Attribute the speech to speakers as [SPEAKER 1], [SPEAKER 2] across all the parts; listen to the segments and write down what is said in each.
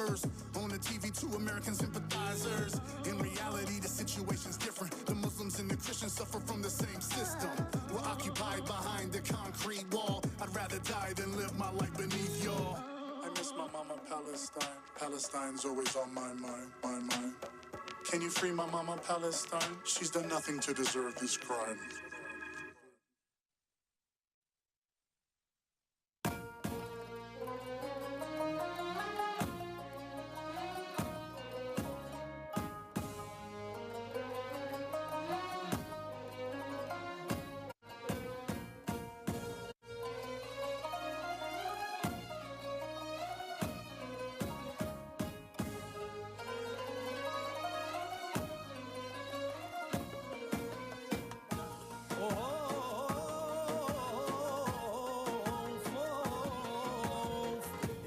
[SPEAKER 1] survivors. On the TV, two American sympathizers. In reality, the situation's different. The Muslims and the Christians suffer from the same system. We're occupied behind the concrete wall. I'd rather die than live my life beneath y'all. I miss my mama Palestine. Palestine's always on my mind, my mind. Can you free my mama Palestine? She's done nothing to deserve this crime.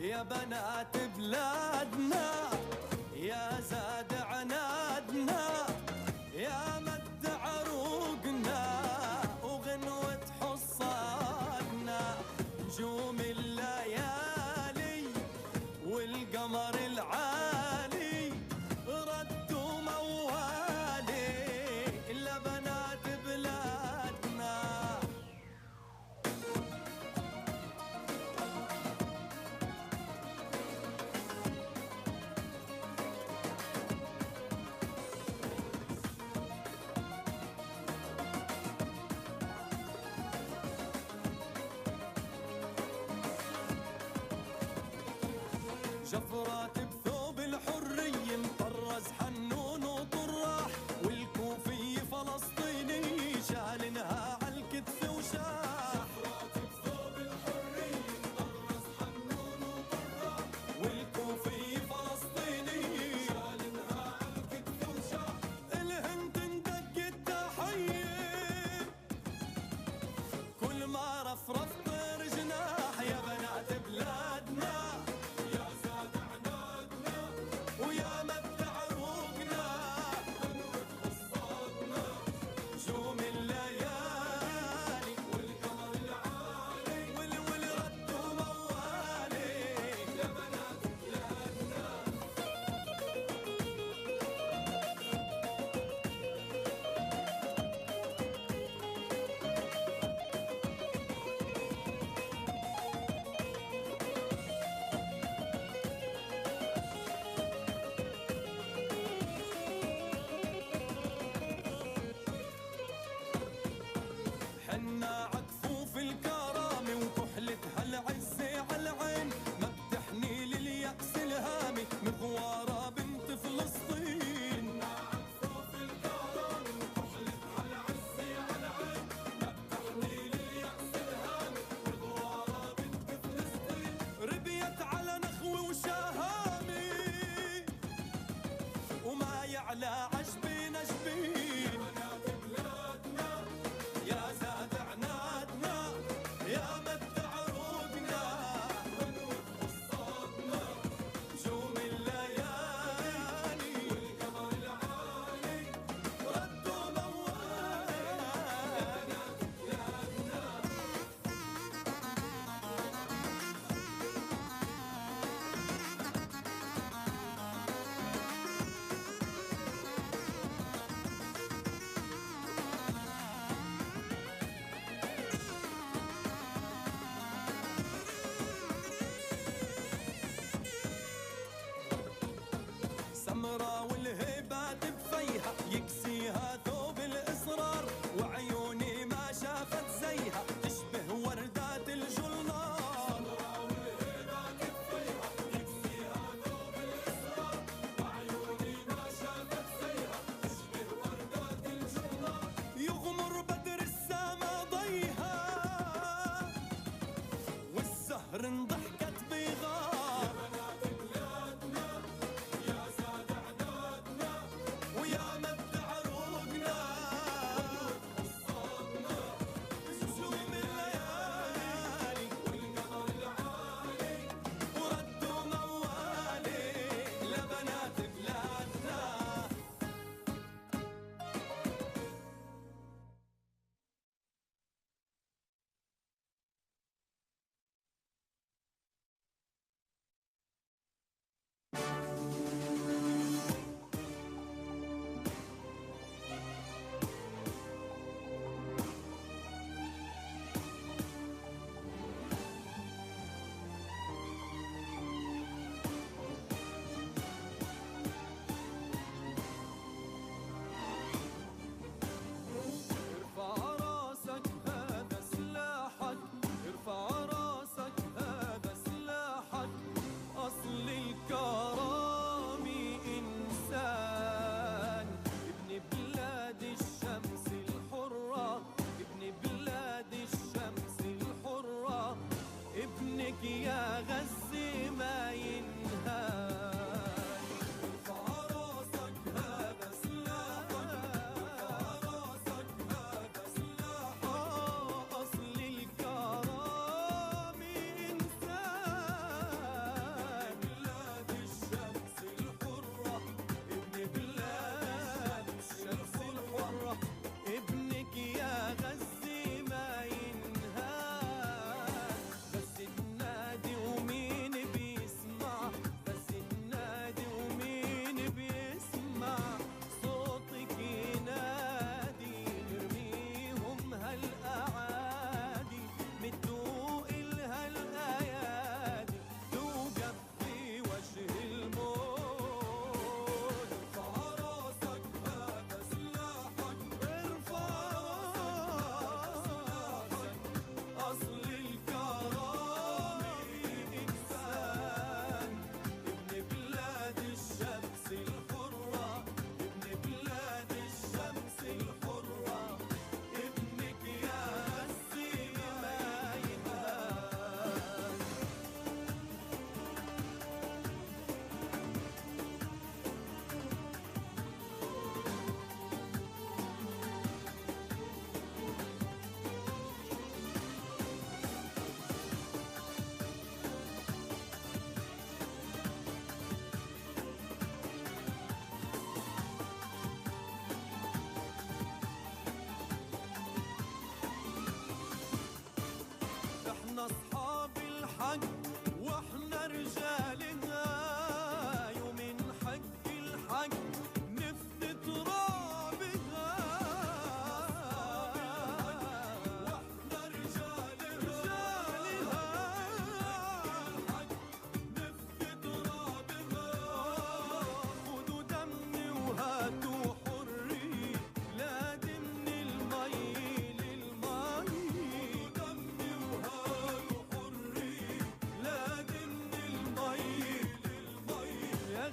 [SPEAKER 2] يا بنات بلادنا يا زاد عنادنا يا مد عروقنا وغنوة حصادنا نجوم الليالي والقمر العالي ردوا موالي لبنات بلادنا. جفرات بثوب الحرية مطرز حنون وطراح والكوفي فلسطيني شالنها عالكتف وشاح. جفرات بثوب الحرية مطرز حنون وطراح والكوفي فلسطيني شالنها عالكتف وشاح. الهند ندق التحية كل ما رفرف طير جناح. يا بنات بلادنا يا زاد عنادنا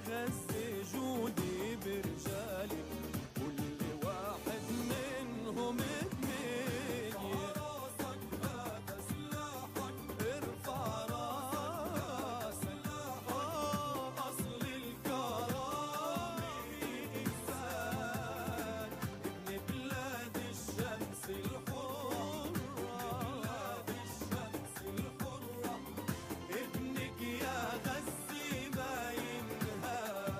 [SPEAKER 2] غزة جودي برجالك، كل واحد منهم اتنين. راسك هذا سلاحك، ارفع راسك، أصل الكرامة إنسان، ابن بلاد الشمس الحرة، بلاد الشمس الحرة، ابنك يا غزة ما ينهار.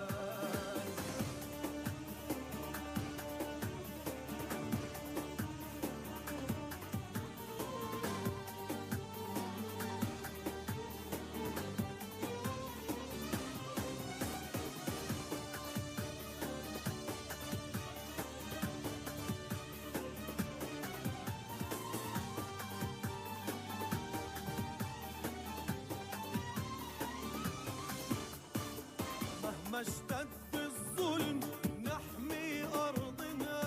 [SPEAKER 2] مهما اشتد الظلم نحمي أرضنا،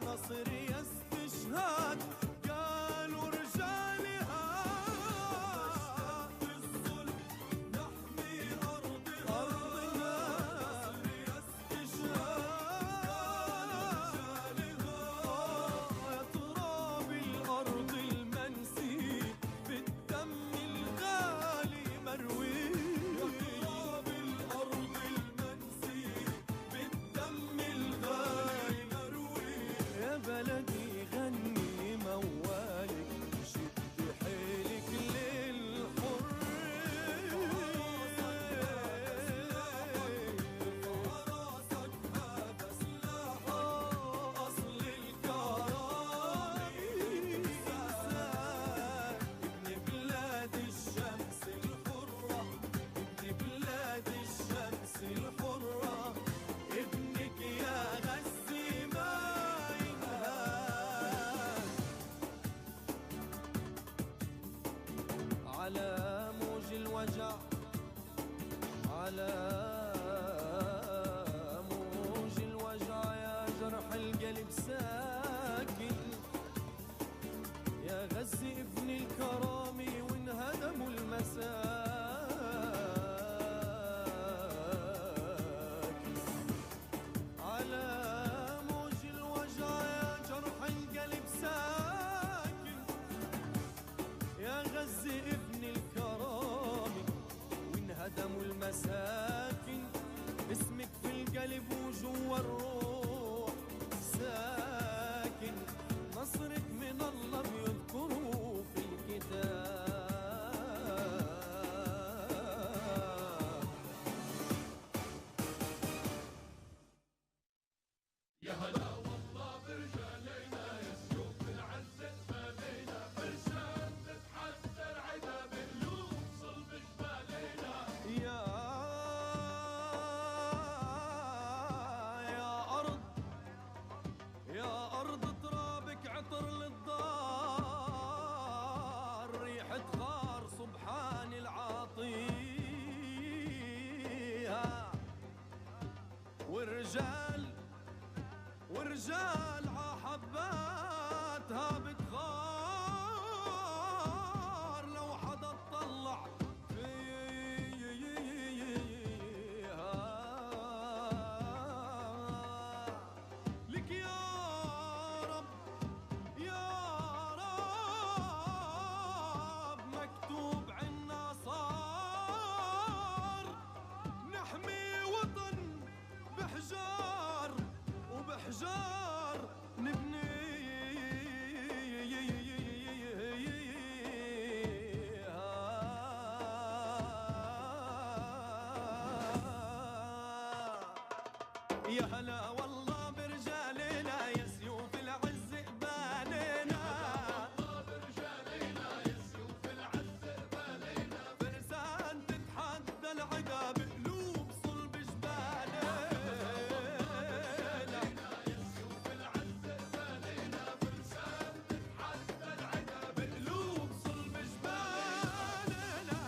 [SPEAKER 2] نصر يا استشهاد قالوا رجالها. مهما اشتد الظلم نحمي أرضنا، نصر يا استشهاد قالوا رجالها. يا تراب الأرض المنسي بالدم الغالي مروي، يا تراب الأرض المنسي بالدم الغالي مروي. يا بلدي غني موالك، شد حيلك للحرية. راسك هذا سلاحك، أصل الكرامة إنسان، ابن بلاد الشمس الحرة، ابن بلاد الشمس الحرة، ابنك يا غزة ما ينهار. على موج الوجع، على موج الوجع يا جرح القلب ساكن، يا غزة ابن الكرامة وانهدموا المساكن. على موج الوجع يا جرح القلب ساكن، يا غزة ابن الكرامة وانهدموا المساكن. اسمك في القلب وجوا الروح ساكن، نصرك من الله بيذكروه في الكتاب.
[SPEAKER 3] يا هلا والله برجالينا، يا سيوف العزة بمالينا، فرسان تتحدى العدا بقلوب صلب جبالينا.
[SPEAKER 2] يا أرض، يا أرض ترابك عطر للدار، ريحة غار سبحان العاطيها. ورجال عحباتها بتغار، لو حدا اطلع فيها. لك يا رب، يا رب مكتوب عنا صار، نحمي وطن بحجار وبحجار نبني. يا هلا والله برجالنا، يا سيوف العز قبالنا.
[SPEAKER 3] والله برجالينا، يا سيوف العزة بمالينا،
[SPEAKER 2] فرسان تتحدى العدا بقلوب صلب جبالنا.
[SPEAKER 3] يا سيوف العزة بمالينا، فرسان تتحدى العدا
[SPEAKER 2] بقلوب صلب جبالنا.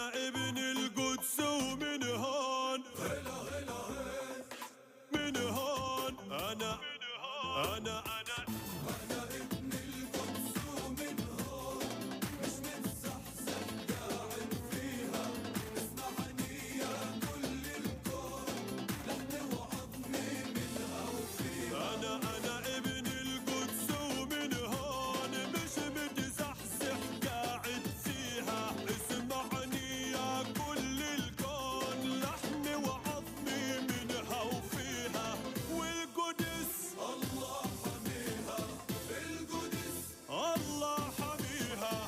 [SPEAKER 2] أنا ابن القدس ومن هون من هون أنا
[SPEAKER 3] ابن القدس ومن هون مش متزحزح قاعد فيها اسمعني يا كل الكون لحن وعظمي منها وفيها
[SPEAKER 2] أنا ابن القدس ومن هون مش متزحزح قاعد فيها اسمعني يا كل الكون لحن وعظمي منها وفيها والقدس
[SPEAKER 3] الله حميها القدس
[SPEAKER 2] الله حميها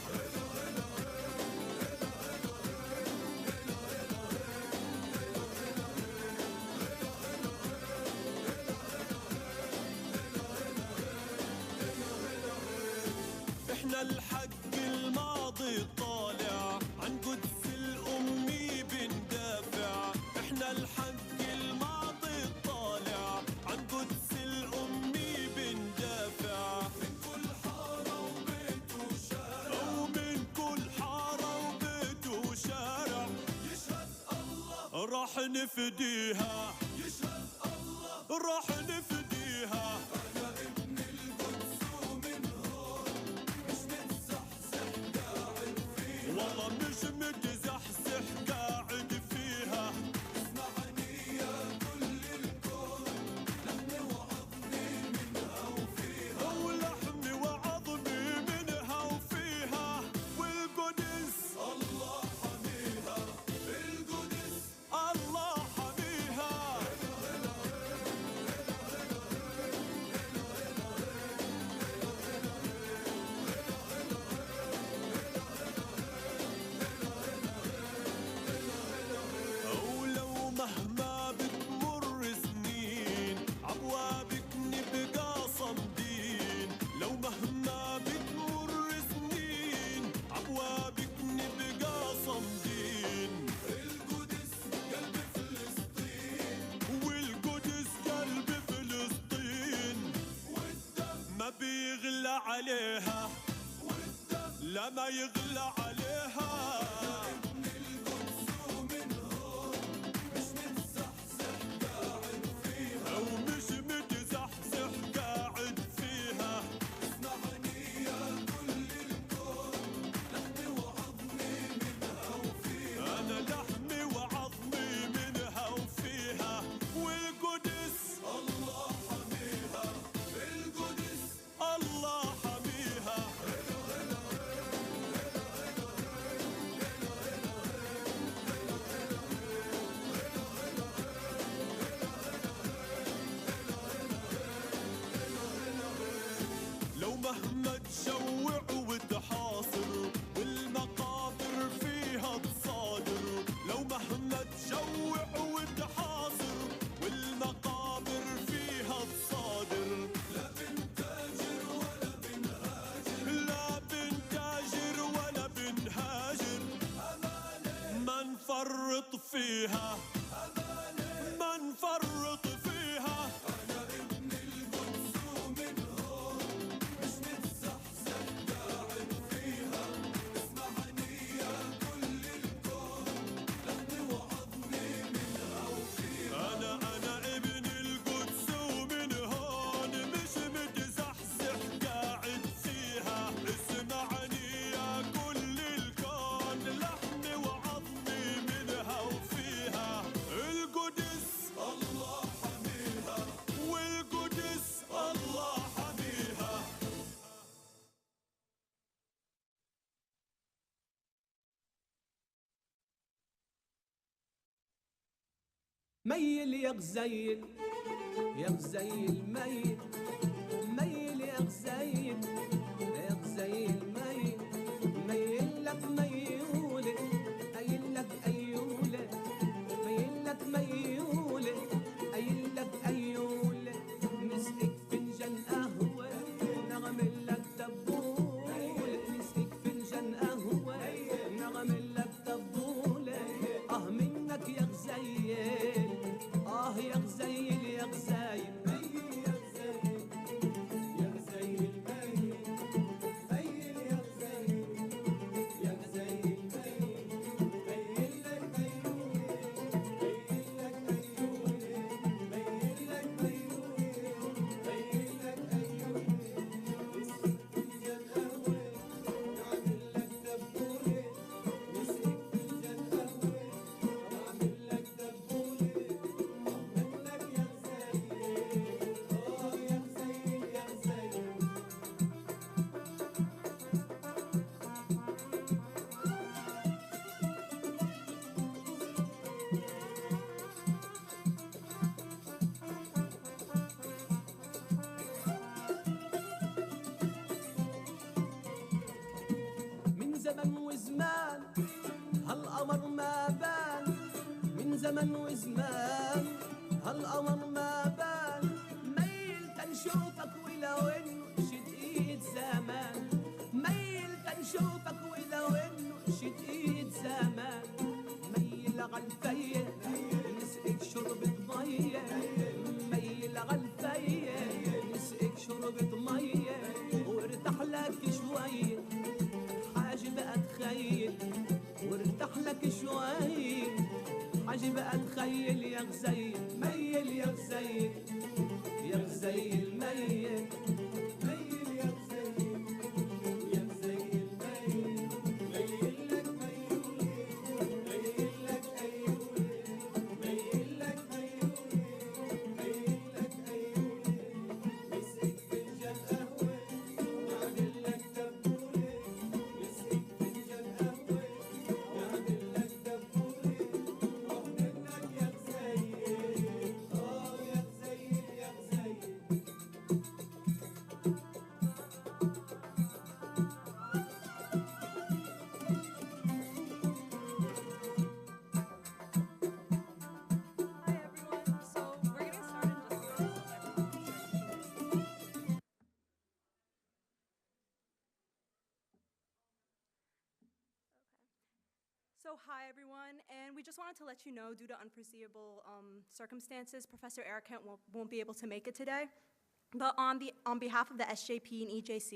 [SPEAKER 2] احنا الحق الماضي الطالع عن قدس الأمي بندافع احنا الحق الماضي الطالع عن قدس الأمي بندافع
[SPEAKER 3] من كل حارة وبيت وشارع
[SPEAKER 2] ومن كل حارة وبيت وشارع
[SPEAKER 3] يشهد الله
[SPEAKER 2] راح نفديها
[SPEAKER 3] يشهد الله
[SPEAKER 2] راح نفديها
[SPEAKER 3] أنا ابن القدس ومن هون مش متزحزح قاعد فيها
[SPEAKER 2] والله مش متزحزح قاعد فيها
[SPEAKER 3] اسمعني يا كل الكون لحن وعظمي منها وفيها
[SPEAKER 2] ولحمي وعظمي منها وفيها والقدس
[SPEAKER 3] الله حميها القدس
[SPEAKER 2] الله حميها ولو مهما بتمر سنين عبوابك نبقى صمدين لو مهما بتمر سنين عبوابك نبقى صمدين
[SPEAKER 3] القدس قلب فلسطين
[SPEAKER 2] والقدس قلب فلسطين
[SPEAKER 3] والدم
[SPEAKER 2] ما بيغلى عليها
[SPEAKER 3] والدم
[SPEAKER 2] لا ما يغلى عليها
[SPEAKER 3] ابن القدس ومن هون مش متزحزح قاعد فيها
[SPEAKER 2] أو مش متزحزح قاعد فيها
[SPEAKER 3] اسمعني يا كل الكون لحن وعظمي منها وفيها
[SPEAKER 2] أنا لحمي وعظمي منها وفيها والقدس
[SPEAKER 3] الله حميها القدس
[SPEAKER 2] الله حميها لو مهما تجوع وتحاصر والمقابر فيها تصادر لو مهما تجوع وتحاصر والمقابر فيها تصادر
[SPEAKER 3] لا بنتاجر ولا بنهاجر
[SPEAKER 2] لا بنتاجر ولا بنهاجر
[SPEAKER 3] أمانة
[SPEAKER 2] ما نفرط فيها
[SPEAKER 3] أمانة
[SPEAKER 2] ما نفرط فيها
[SPEAKER 3] أنا ابن القدس ومن هون مش متزحزح قاعد فيها اسمعني يا كل الكون لحن وعظمي منها وفيها
[SPEAKER 2] أنا ابن القدس ومن هون مش متزحزح قاعد فيها اسمعني يا كل الكون لحمي وعظمي منها وفيها القدس
[SPEAKER 3] الله حميها
[SPEAKER 2] والقدس الله حميها
[SPEAKER 4] ميل يا غزيل يا غزيل ميل ميل يا غزيل يا غزيل ميل ميل لك ميولة قايل لك أيولة ميل لك ميولة قايل لك أيولة مسكك فنجان قهوة نغم لك دبولة مسكك فنجان قهوة نغم لك دبولة منك يا غزيل يا غزيل يا غزيل زمن وزمان هالقمر ما بان، من زمن وزمان هالقمر ما بان، ميل تنشوفك ولو انه شديد زمان، ميل تنشوفك ولو انه شديد زمان، ميل عالفيا نسقك شربة مية، ميل عالفيا نسقك شربة مية، وارتاح لك شوية حاجة بقى تخيل، وارتاح لك شوية حاجة بقى تخيل، يا غزيل ميل يا غزيل يا غزيل ميل، ميل يا غزيل يا غزيل ميل، ميل لك ميولي ميل لك أيولي ميل لك ميولي ميل لك أيولي، مسقك فنجان قهوة يعمل لك دبولة، مسقك فنجان قهوة يعمل لك دبولة، روح منك يا غزيل، يا غزيل يا غزيل.
[SPEAKER 5] Hi everyone. So we're getting started in just a minute. So hi everyone, and we just wanted to let you know, due to unforeseeable circumstances, Professor Eric Kent won't be able to make it today. But on behalf of the SJP and EJC,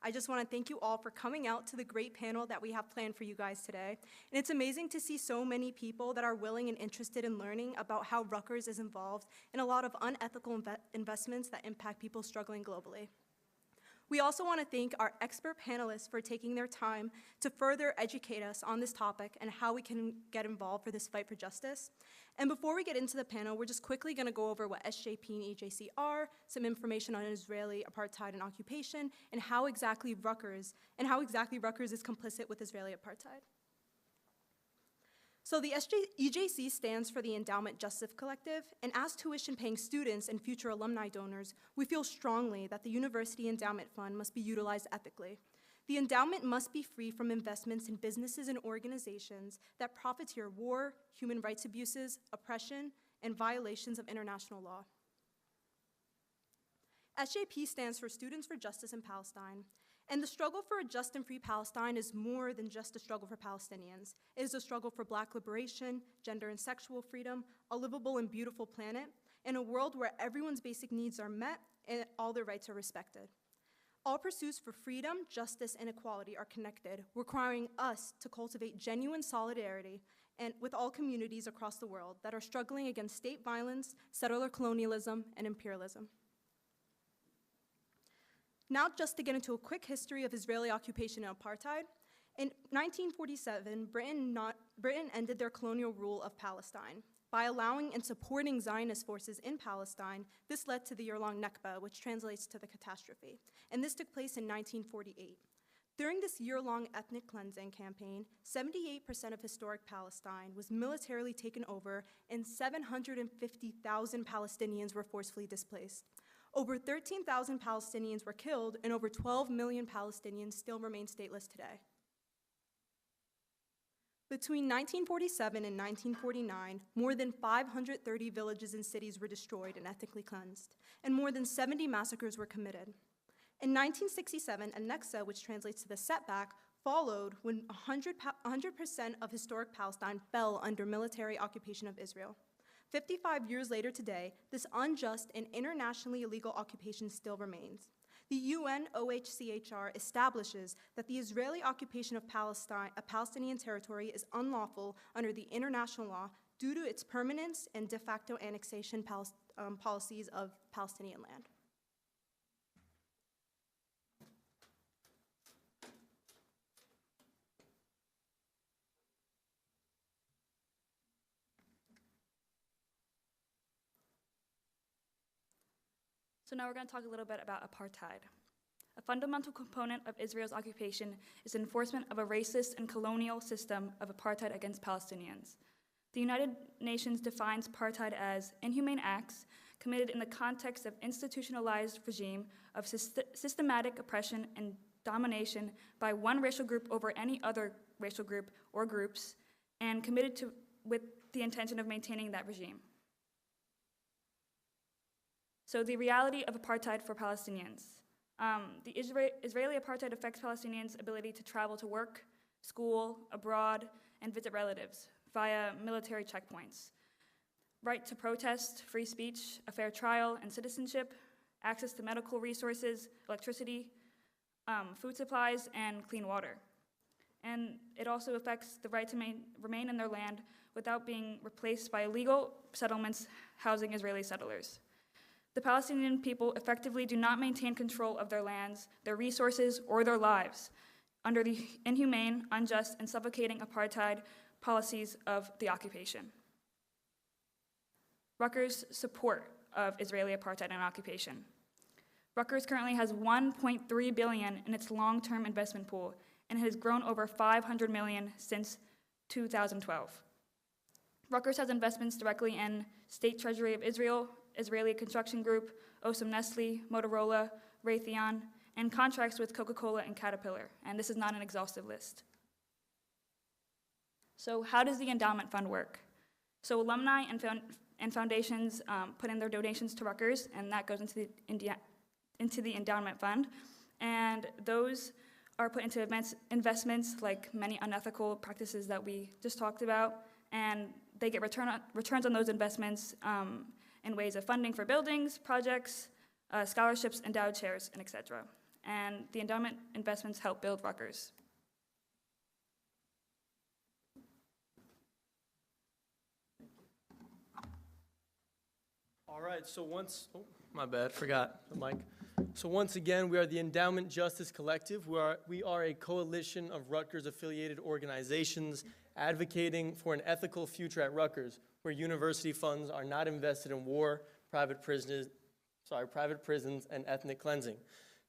[SPEAKER 5] I just want to thank you all for coming out to the great panel that we have planned for you guys today. And it's amazing to see so many people that are willing and interested in learning about how Rutgers is involved in a lot of unethical investments that impact people struggling globally. We also want to thank our expert panelists for taking their time to further educate us on this topic and how we can get involved for this fight for justice. And before we get into the panel, we're just quickly going to go over what SJP and EJC are, some information on Israeli apartheid and occupation, and how exactly Rutgers is complicit with Israeli apartheid. So the EJC stands for the Endowment Justice Collective, and as tuition-paying students and future alumni donors, we feel strongly that the University Endowment Fund must be utilized ethically. The endowment must be free from investments in businesses and organizations that profiteer war, human rights abuses, oppression, and violations of international law. SJP stands for Students for Justice in Palestine, and the struggle for a just and free Palestine is more than just a struggle for Palestinians. It is a struggle for Black liberation, gender and sexual freedom, a livable and beautiful planet, and a world where everyone's basic needs are met and all their rights are respected. All pursuits for freedom, justice, and equality are connected, requiring us to cultivate genuine solidarity and with all communities across the world that are struggling against state violence, settler colonialism, and imperialism. Now, just to get into a quick history of Israeli occupation and apartheid, in 1947, Britain ended their colonial rule of Palestine. By allowing and supporting Zionist forces in Palestine, this led to the year-long Nakba, which translates to the catastrophe, and this took place in 1948. During this year-long ethnic cleansing campaign, 78% of historic Palestine was militarily taken over, and 750,000 Palestinians were forcefully displaced. Over 13,000 Palestinians were killed, and over 12 million Palestinians still remain stateless today. Between 1947 and 1949, more than 530 villages and cities were destroyed and ethnically cleansed, and more than 70 massacres were committed. In 1967, a Nakba, which translates to the setback, followed when 100% of historic Palestine fell under military occupation of Israel. 55 years later today, this unjust and internationally illegal occupation still remains. The UN OHCHR establishes that the Israeli occupation of Palestine, a Palestinian territory, is unlawful under the international law due to its permanence and de facto annexation policies of Palestinian land.
[SPEAKER 6] So now we're going to talk a little bit about apartheid. A fundamental component of Israel's occupation is enforcement of a racist and colonial system of apartheid against Palestinians. The United Nations defines apartheid as inhumane acts committed in the context of institutionalized regime of systematic oppression and domination by one racial group over any other racial group or groups, and committed to with the intention of maintaining that regime. So the reality of apartheid for Palestinians. The Israeli apartheid affects Palestinians' ability to travel to work, school, abroad, and visit relatives via military checkpoints. Right to protest, free speech, a fair trial, and citizenship, access to medical resources, electricity, food supplies, and clean water. And it also affects the right to remain in their land without being replaced by illegal settlements housing Israeli settlers. The Palestinian people effectively do not maintain control of their lands, their resources, or their lives under the inhumane, unjust, and suffocating apartheid policies of the occupation. Rutgers' support of Israeli apartheid and occupation. Rutgers currently has $1.3 billion in its long-term investment pool and has grown over $500 million since 2012. Rutgers has investments directly in State Treasury of Israel, Israeli Construction Group, Osam Nestle, Motorola, Raytheon, and contracts with Coca-Cola and Caterpillar, and this is not an exhaustive list. So how does the endowment fund work? So alumni and foundations put in their donations to Rutgers, and that goes into the endowment fund, and those are put into investments like many unethical practices that we just talked about, and they get returns on those investments in ways of funding for buildings, projects, scholarships, endowed chairs, and etc. And the endowment investments help build Rutgers.
[SPEAKER 7] All right, so my bad, forgot the mic. So once again, we are the Endowment Justice Collective. We are a coalition of Rutgers-affiliated organizations advocating for an ethical future at Rutgers, where university funds are not invested in war, private prisons, and ethnic cleansing.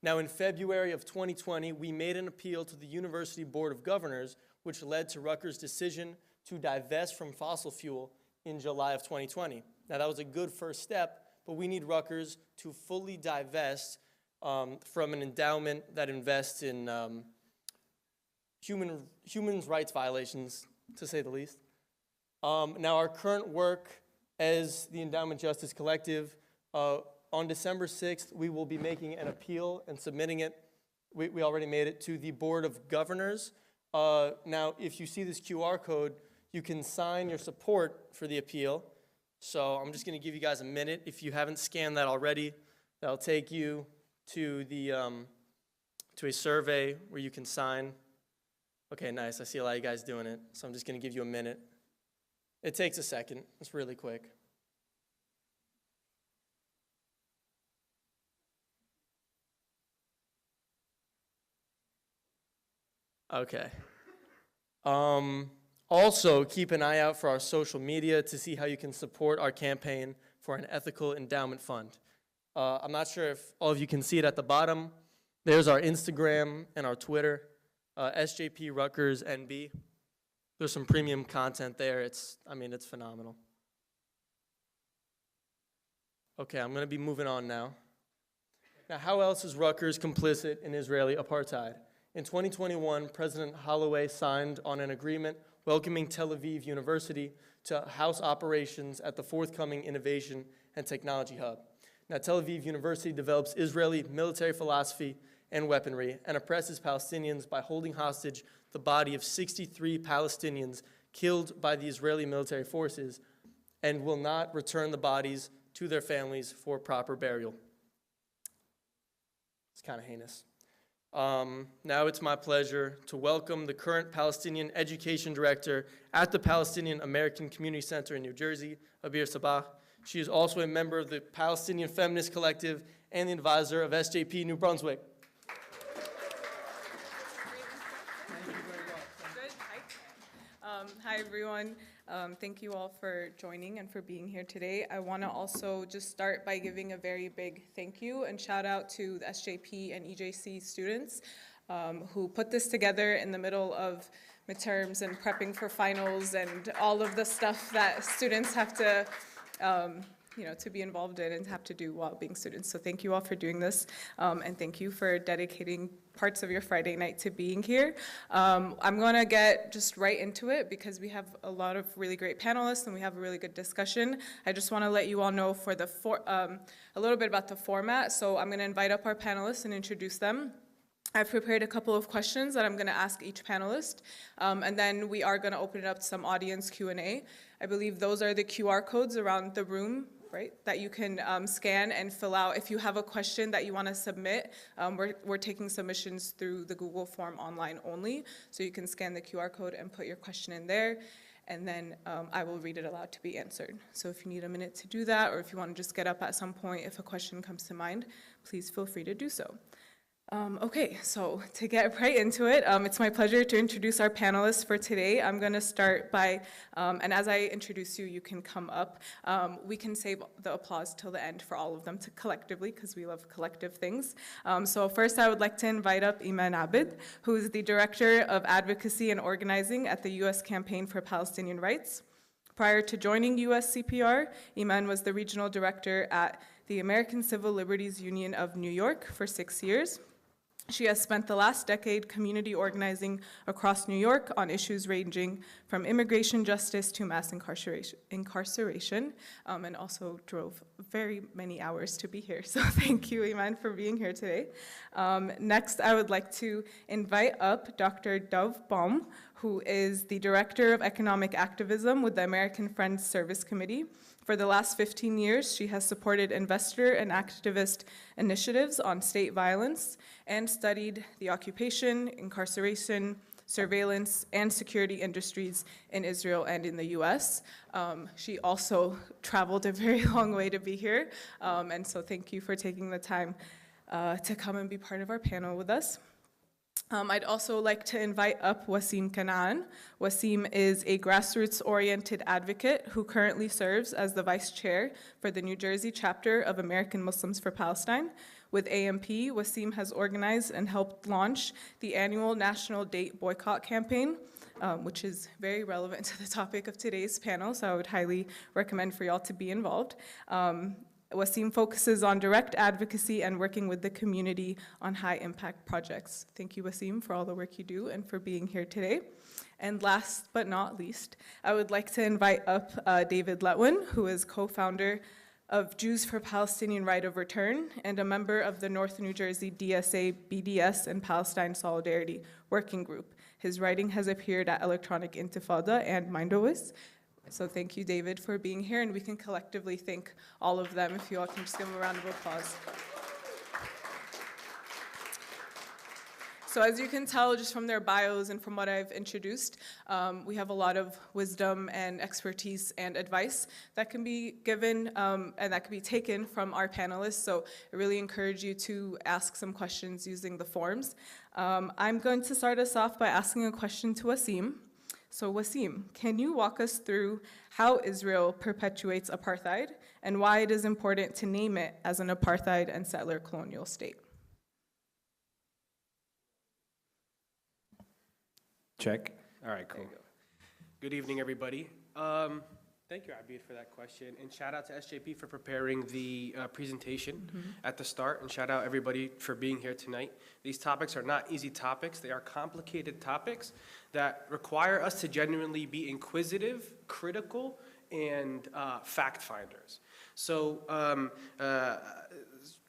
[SPEAKER 7] Now, in February of 2020, we made an appeal to the University Board of Governors, which led to Rutgers' decision to divest from fossil fuel in July of 2020. Now, that was a good first step, but we need Rutgers to fully divest from an endowment that invests in human rights violations, to say the least. Now, our current work as the Endowment Justice Collective, on December 6th, we will be making an appeal and submitting it. We already made it to the Board of Governors. Now, if you see this QR code, you can sign your support for the appeal. So I'm just going to give you guys a minute. If you haven't scanned that already, that'll take you to the to a survey where you can sign. Okay, nice. I see a lot of you guys doing it. So I'm just going to give you a minute. It takes a second. It's really quick. Okay. Also, keep an eye out for our social media to see how you can support our campaign for an ethical endowment fund. I'm not sure if all of you can see it at the bottom. There's our Instagram and our Twitter, SJP Rutgers NB. There's some premium content there. It's phenomenal. Okay, I'm going to be moving on now. Now, how else is Rutgers complicit in Israeli apartheid? In 2021, President Holloway signed on an agreement welcoming Tel Aviv University to house operations at the forthcoming Innovation and Technology Hub. Now, Tel Aviv University develops Israeli military philosophy and weaponry and oppresses Palestinians by holding hostage the body of 63 Palestinians killed by the Israeli military forces and will not return the bodies to their families for proper burial. It's kind of heinous. Now it's my pleasure to welcome the current Palestinian Education Director at the Palestinian American Community Center in New Jersey, Abir Sabah. She is also a member of the Palestinian Feminist Collective and the advisor of SJP New Brunswick.
[SPEAKER 8] Hi, everyone. Thank you all for joining and for being here today. I want to also just start by giving a very big thank you and shout out to the SJP and EJC students who put this together in the middle of midterms and prepping for finals and all of the stuff that students have to to be involved in and have to do while being students. So thank you all for doing this, and thank you for dedicating parts of your Friday night to being here. I'm going to get just right into it because we have a lot of really great panelists and we have a really good discussion. I just want to let you all know for a little bit about the format. So I'm going to invite up our panelists and introduce them. I've prepared a couple of questions that I'm going to ask each panelist, and then we are going to open it up to some audience Q&A. I believe those are the QR codes around the room, right, that you can scan and fill out. If you have a question that you want to submit, we're taking submissions through the Google form online only, so you can scan the QR code and put your question in there, and then I will read it aloud to be answered. So if you need a minute to do that, or if you want to just get up at some point if a question comes to mind, please feel free to do so. Okay, so to get right into it, it's my pleasure to introduce our panelists for today. I'm going to start by, and as I introduce you, you can come up. We can save the applause till the end for all of them to collectively, because we love collective things. So first I would like to invite up Iman Abid, who is the Director of Advocacy and Organizing at the U.S. Campaign for Palestinian Rights. Prior to joining USCPR, Iman was the Regional Director at the American Civil Liberties Union of New York for 6 years. She has spent the last decade community organizing across New York on issues ranging from immigration justice to mass incarceration, and also drove very many hours to be here. So thank you, Iman, for being here today. Next, I would like to invite up Dr. Dov Baum, who is the Director of Economic Activism with the American Friends Service Committee. For the last 15 years, she has supported investor and activist initiatives on state violence and studied the occupation, incarceration, surveillance, and security industries in Israel and in the US. She also traveled a very long way to be here, and so thank you for taking the time to come and be part of our panel with us. I'd also like to invite up Wasim Kanaan. Wasim is a grassroots-oriented advocate who currently serves as the vice chair for the New Jersey chapter of American Muslims for Palestine. With AMP, Wasim has organized and helped launch the annual National Date Boycott campaign, which is very relevant to the topic of today's panel, so I would highly recommend for y'all to be involved. Wasim focuses on direct advocacy and working with the community on high-impact projects. Thank you, Wasim, for all the work you do and for being here today. And last but not least, I would like to invite up David Letwin, who is co-founder of Jews for Palestinian Right of Return and a member of the North New Jersey DSA, BDS, and Palestine Solidarity Working Group. His writing has appeared at Electronic Intifada and Mindowis. So thank you, David, for being here, and we can collectively thank all of them. If you all can just give them a round of applause. So as you can tell just from their bios and from what I've introduced, we have a lot of wisdom and expertise and advice that can be given and that can be taken from our panelists. So I really encourage you to ask some questions using the forms. I'm going to start us off by asking a question to Wasim. So Wasim, can you walk us through how Israel perpetuates apartheid and why it is important to name it as an apartheid and settler colonial state?
[SPEAKER 9] Check. All right, cool. Good evening, everybody. Thank you, Abid, for that question. And shout out to SJP for preparing the presentation at the start. And shout out everybody for being here tonight. These topics are not easy topics. They are complicated topics that require us to genuinely be inquisitive, critical, and fact finders. So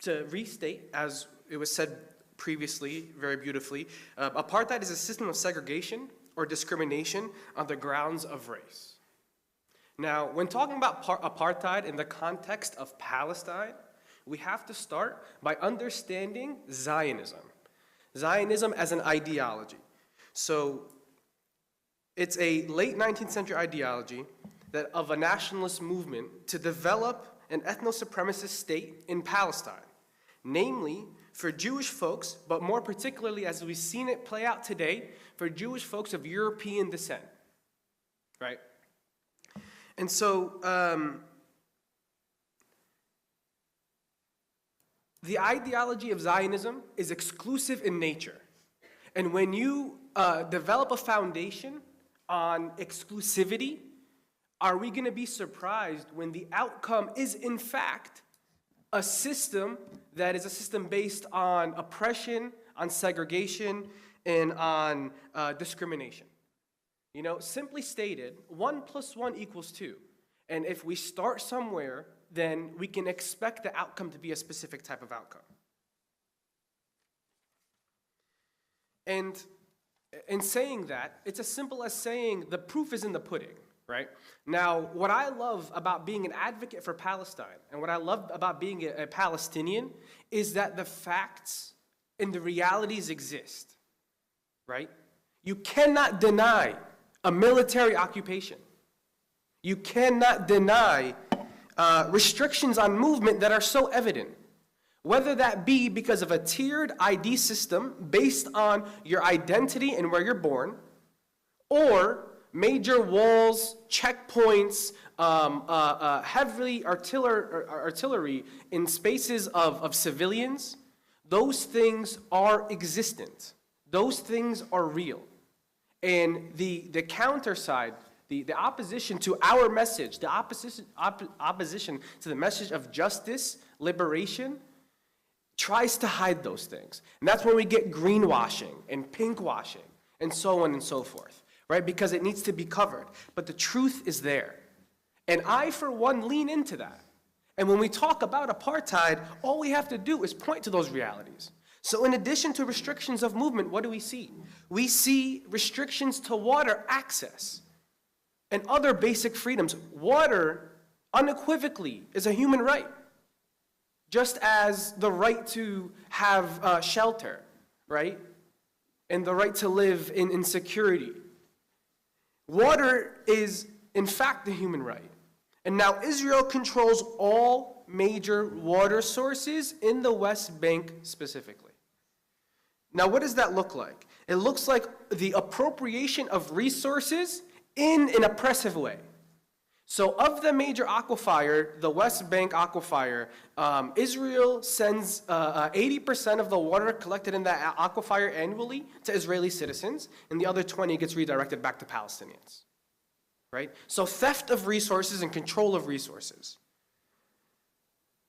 [SPEAKER 9] to restate, as it was said previously, very beautifully, apartheid is a system of segregation or discrimination on the grounds of race. Now, when talking about apartheid in the context of Palestine, we have to start by understanding Zionism. Zionism as an ideology. So, it's a late 19th century ideology that of a nationalist movement to develop an ethno-supremacist state in Palestine, namely for Jewish folks, but more particularly as we've seen it play out today, for Jewish folks of European descent, right? And so the ideology of Zionism is exclusive in nature. And when you develop a foundation on exclusivity, are we going to be surprised when the outcome is, in fact, a system that is a system based on oppression, on segregation, and on discrimination? You know, simply stated, 1 + 1 = 2. And if we start somewhere, then we can expect the outcome to be a specific type of outcome. And in saying that, it's as simple as saying the proof is in the pudding, right? Now, what I love about being an advocate for Palestine and what I love about being a Palestinian is that the facts and the realities exist, right? You cannot deny a military occupation. You cannot deny restrictions on movement that are so evident, whether that be because of a tiered ID system based on your identity and where you're born, or major walls, checkpoints, heavily artillery in spaces of civilians. Those things are existent. Those things are real. And the counter side, the opposition to our message, the opposition to the message of justice, liberation, tries to hide those things. And that's when we get greenwashing and pinkwashing and so on and so forth, right? Because it needs to be covered. But the truth is there. And I, for one, lean into that. And when we talk about apartheid, all we have to do is point to those realities. So in addition to restrictions of movement, what do we see? We see restrictions to water access and other basic freedoms. Water, unequivocally, is a human right, just as the right to have shelter, right? And the right to live in security. Water is, in fact, a human right. And now Israel controls all major water sources in the West Bank specifically. Now, what does that look like? It looks like the appropriation of resources in an oppressive way. So of the major aquifer, the West Bank aquifer, Israel sends 80% of the water collected in that aquifer annually to Israeli citizens, and the other 20 gets redirected back to Palestinians, right? So theft of resources and control of resources.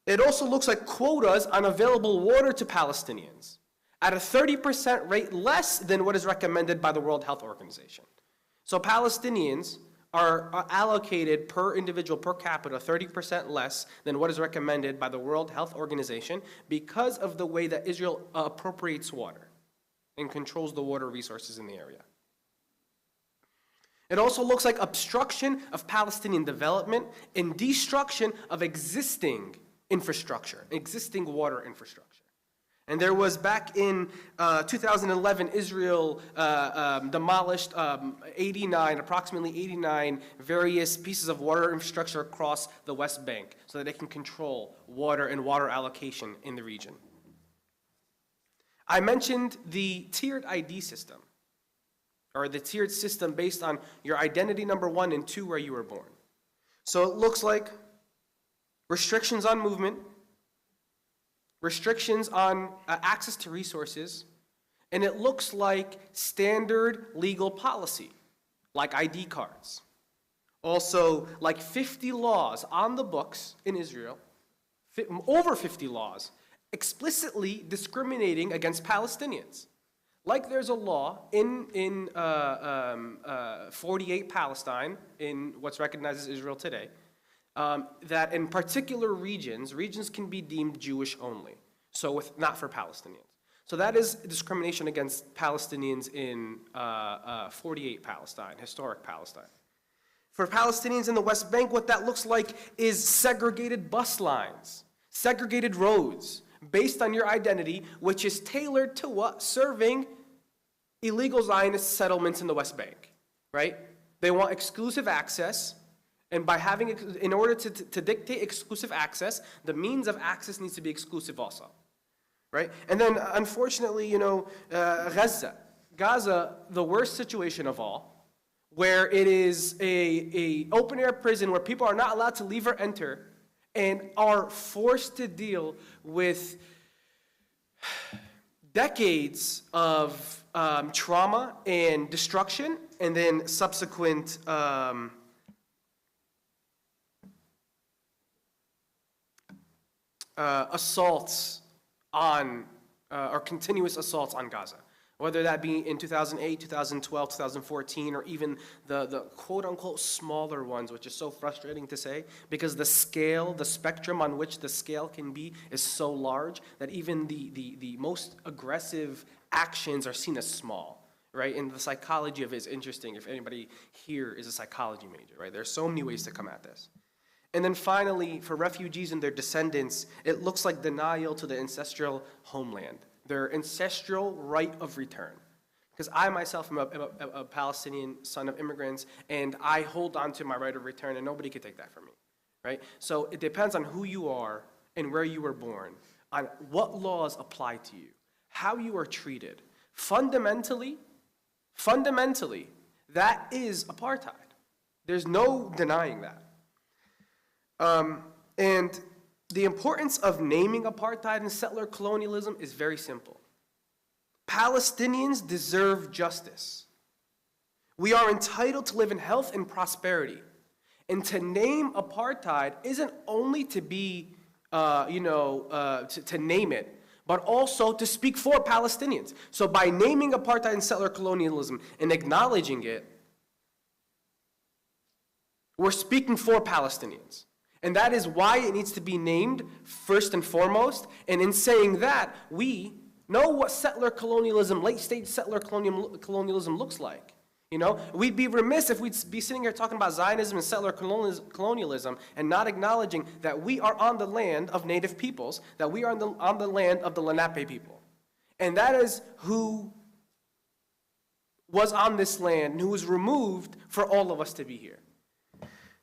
[SPEAKER 9] It also looks like quotas on available water to Palestinians at a 30% rate less than what is recommended by the World Health Organization. So Palestinians are allocated per individual, per capita, 30% less than what is recommended by the World Health Organization because of the way that Israel appropriates water and controls the water resources in the area. It also looks like obstruction of Palestinian development and destruction of existing infrastructure, existing water infrastructure. And there was, back in 2011, Israel demolished approximately 89 various pieces of water infrastructure across the West Bank so that they can control water and water allocation in the region. I mentioned the tiered ID system, or the tiered system based on your identity number 1 and 2, where you were born. So it looks like restrictions on movement, restrictions on access to resources, and it looks like standard legal policy, like ID cards. Also, like 50 laws on the books in Israel, over 50 laws, explicitly discriminating against Palestinians. Like there's a law in 48 Palestine, in what's recognized as Israel today, that in particular regions can be deemed Jewish only, so not for Palestinians. So that is discrimination against Palestinians in 48 Palestine, historic Palestine. For Palestinians in the West Bank, what that looks like is segregated bus lines, segregated roads, based on your identity, which is tailored to what? Serving illegal Zionist settlements in the West Bank, right? They want exclusive access. And by having, in order to dictate exclusive access, the means of access needs to be exclusive also, right? And then, unfortunately, Gaza, the worst situation of all, where it is a open-air prison where people are not allowed to leave or enter and are forced to deal with decades of trauma and destruction, and then subsequent assaults on, or continuous assaults on Gaza, whether that be in 2008, 2012, 2014, or even the quote-unquote smaller ones, which is so frustrating to say, because the scale, the spectrum on which the scale can be is so large that even the most aggressive actions are seen as small, right? And the psychology of it is interesting if anybody here is a psychology major, right? There's so many ways to come at this. And then finally, for refugees and their descendants, it looks like denial to the ancestral homeland, their ancestral right of return. Because I myself am a Palestinian son of immigrants, and I hold on to my right of return, and nobody can take that from me, right? So it depends on who you are and where you were born, on what laws apply to you, how you are treated. Fundamentally, that is apartheid. There's no denying that. And the importance of naming apartheid and settler colonialism is very simple. Palestinians deserve justice. We are entitled to live in health and prosperity. And to name apartheid isn't only to be, to name it, but also to speak for Palestinians. So by naming apartheid and settler colonialism and acknowledging it, we're speaking for Palestinians. And that is why it needs to be named first and foremost. And in saying that, we know what settler colonialism, late-stage settler colonialism looks like. You know, we'd be remiss if we'd be sitting here talking about Zionism and settler colonialism and not acknowledging that we are on the land of native peoples, that we are on the land of the Lenape people. And that is who was on this land and who was removed for all of us to be here.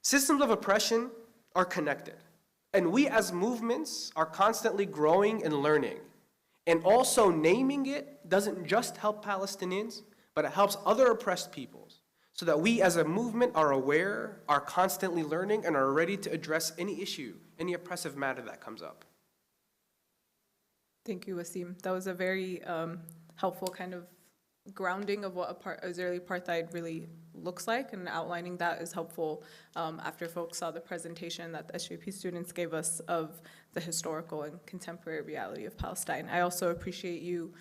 [SPEAKER 9] Systems of oppression are connected. And we as movements are constantly growing and learning. And also naming it doesn't just help Palestinians, but it helps other oppressed peoples. So that we as a movement are aware, are constantly learning, and are ready to address any issue, any oppressive matter that comes up.
[SPEAKER 8] Thank you, Wasim. That was a very helpful kind of grounding of what Israeli apartheid really looks like, and outlining that is helpful after folks saw the presentation that the SJP students gave us of the historical and contemporary reality of Palestine. I also appreciate you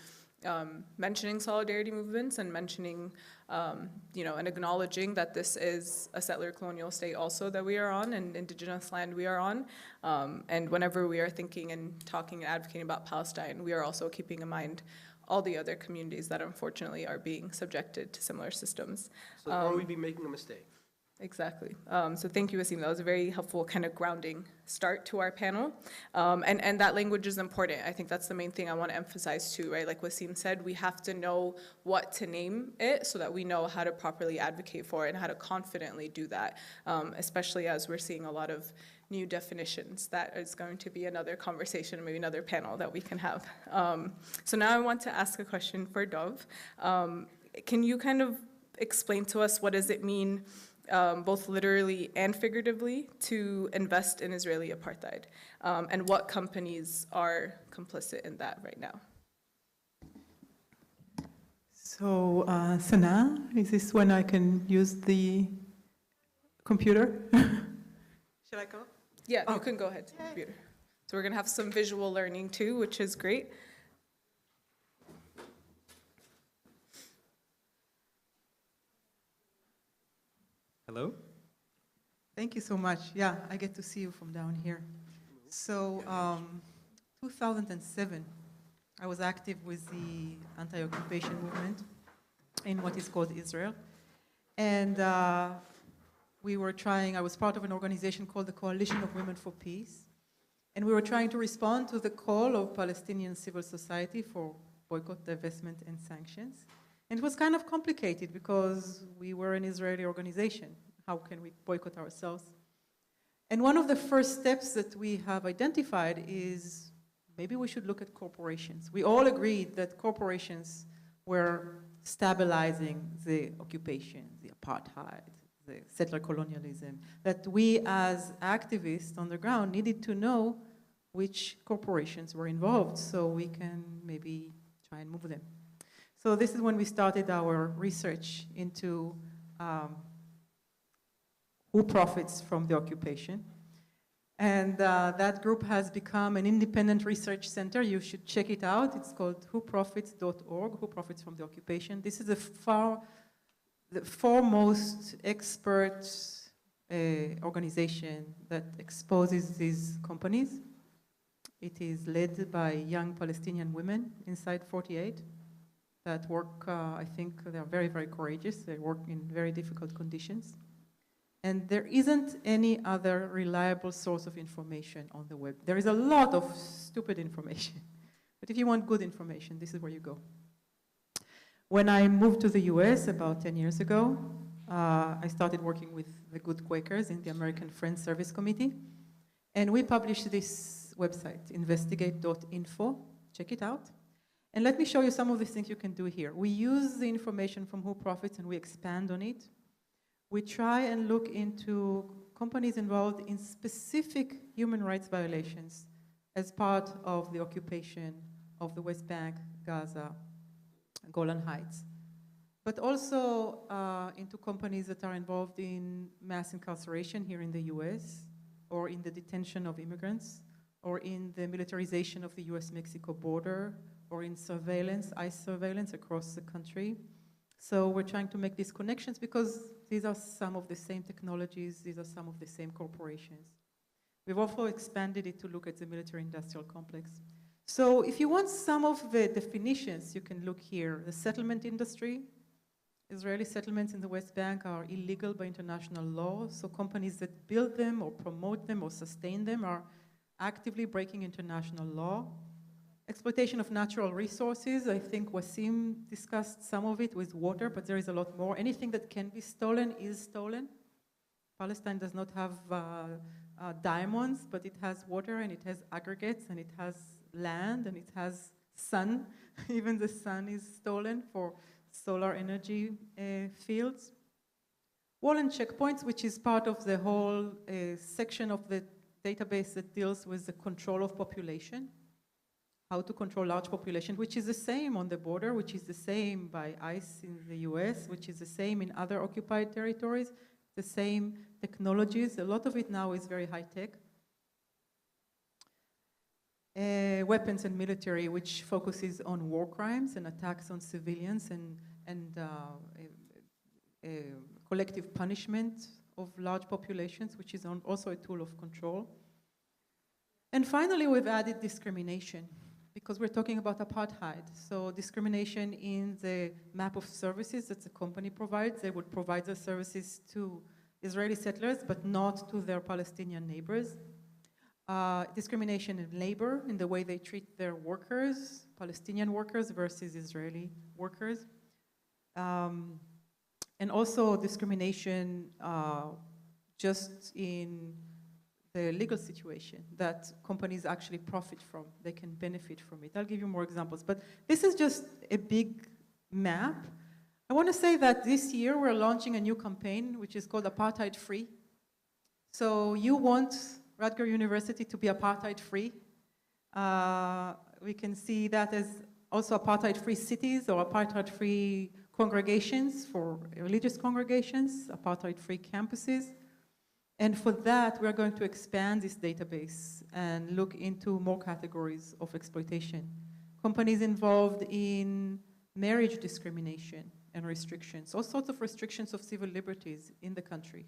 [SPEAKER 8] mentioning solidarity movements and mentioning, and acknowledging that this is a settler colonial state also that we are on, and indigenous land we are on. And whenever we are thinking and talking and advocating about Palestine, we are also keeping in mind all the other communities that unfortunately are being subjected to similar systems.
[SPEAKER 9] So or we'd be making a mistake.
[SPEAKER 8] Exactly. So thank you, Wasim. That was a very helpful kind of grounding start to our panel. And that language is important. I think that's the main thing I want to emphasize too, right? Like Wasim said, we have to know what to name it so that we know how to properly advocate for it and how to confidently do that, especially as we're seeing a lot of new definitions. That is going to be another conversation, maybe another panel that we can have. So now I want to ask a question for Dov. Can you kind of explain to us what does it mean, both literally and figuratively, to invest in Israeli apartheid? And what companies are complicit in that right now?
[SPEAKER 10] So, Sana, is this when I can use the computer?
[SPEAKER 8] Should I go? Yeah, you can go ahead to the computer. So we're going to have some visual learning too, which is great.
[SPEAKER 10] Hello? Thank you so much. Yeah, I get to see you from down here. So, 2007, I was active with the anti-occupation movement in what is called Israel. And I was part of an organization called the Coalition of Women for Peace. And we were trying to respond to the call of Palestinian civil society for boycott, divestment, and sanctions. And it was kind of complicated because we were an Israeli organization. How can we boycott ourselves? And one of the first steps that we have identified is maybe we should look at corporations. We all agreed that corporations were stabilizing the occupation, the apartheid, the settler colonialism, that we as activists on the ground needed to know which corporations were involved so we can maybe try and move them. So this is when we started our research into who profits from the occupation. And that group has become an independent research center. You should check it out. It's called whoprofits.org, Who Profits from the Occupation. This is the foremost expert organization that exposes these companies. It is led by young Palestinian women inside 48 that work, I think they are very, very courageous. They work in very difficult conditions. And there isn't any other reliable source of information on the web. There is a lot of stupid information. But if you want good information, this is where you go. When I moved to the US about 10 years ago, I started working with the Good Quakers in the American Friends Service Committee. And we published this website, investigate.info. Check it out. And let me show you some of the things you can do here. We use the information from Who Profits and we expand on it. We try and look into companies involved in specific human rights violations as part of the occupation of the West Bank, Gaza, Golan Heights. But also into companies that are involved in mass incarceration here in the US, or in the detention of immigrants, or in the militarization of the US-Mexico border, or in surveillance, ICE surveillance across the country. So we're trying to make these connections because these are some of the same technologies, these are some of the same corporations. We've also expanded it to look at the military-industrial complex. So if you want some of the definitions, you can look here. The settlement industry, Israeli settlements in the West Bank are illegal by international law, so companies that build them or promote them or sustain them are actively breaking international law. Exploitation of natural resources, I think Wasim discussed some of it with water, but there is a lot more. Anything that can be stolen is stolen. Palestine does not have diamonds, but it has water and it has aggregates and it has land and it has sun. Even the sun is stolen for solar energy fields. Wall and checkpoints, which is part of the whole section of the database that deals with the control of population. How to control large population, which is the same on the border, which is the same by ICE in the US, which is the same in other occupied territories, the same technologies. A lot of it now is very high-tech. Weapons and military, which focuses on war crimes and attacks on civilians and collective punishment of large populations, which is also a tool of control. And finally, we've added discrimination, because we're talking about apartheid. So discrimination in the map of services that the company provides. They would provide their services to Israeli settlers, but not to their Palestinian neighbors. Discrimination in labor, in the way they treat their workers, Palestinian workers versus Israeli workers. And also discrimination just in the legal situation that companies actually profit from. They can benefit from it. I'll give you more examples, but this is just a big map. I want to say that this year we're launching a new campaign which is called Apartheid Free. So you want Rutgers University to be apartheid free. We can see that as also apartheid free cities or apartheid free congregations for religious congregations, apartheid free campuses. And for that, we're going to expand this database and look into more categories of exploitation. Companies involved in marriage discrimination and restrictions, all sorts of restrictions of civil liberties in the country.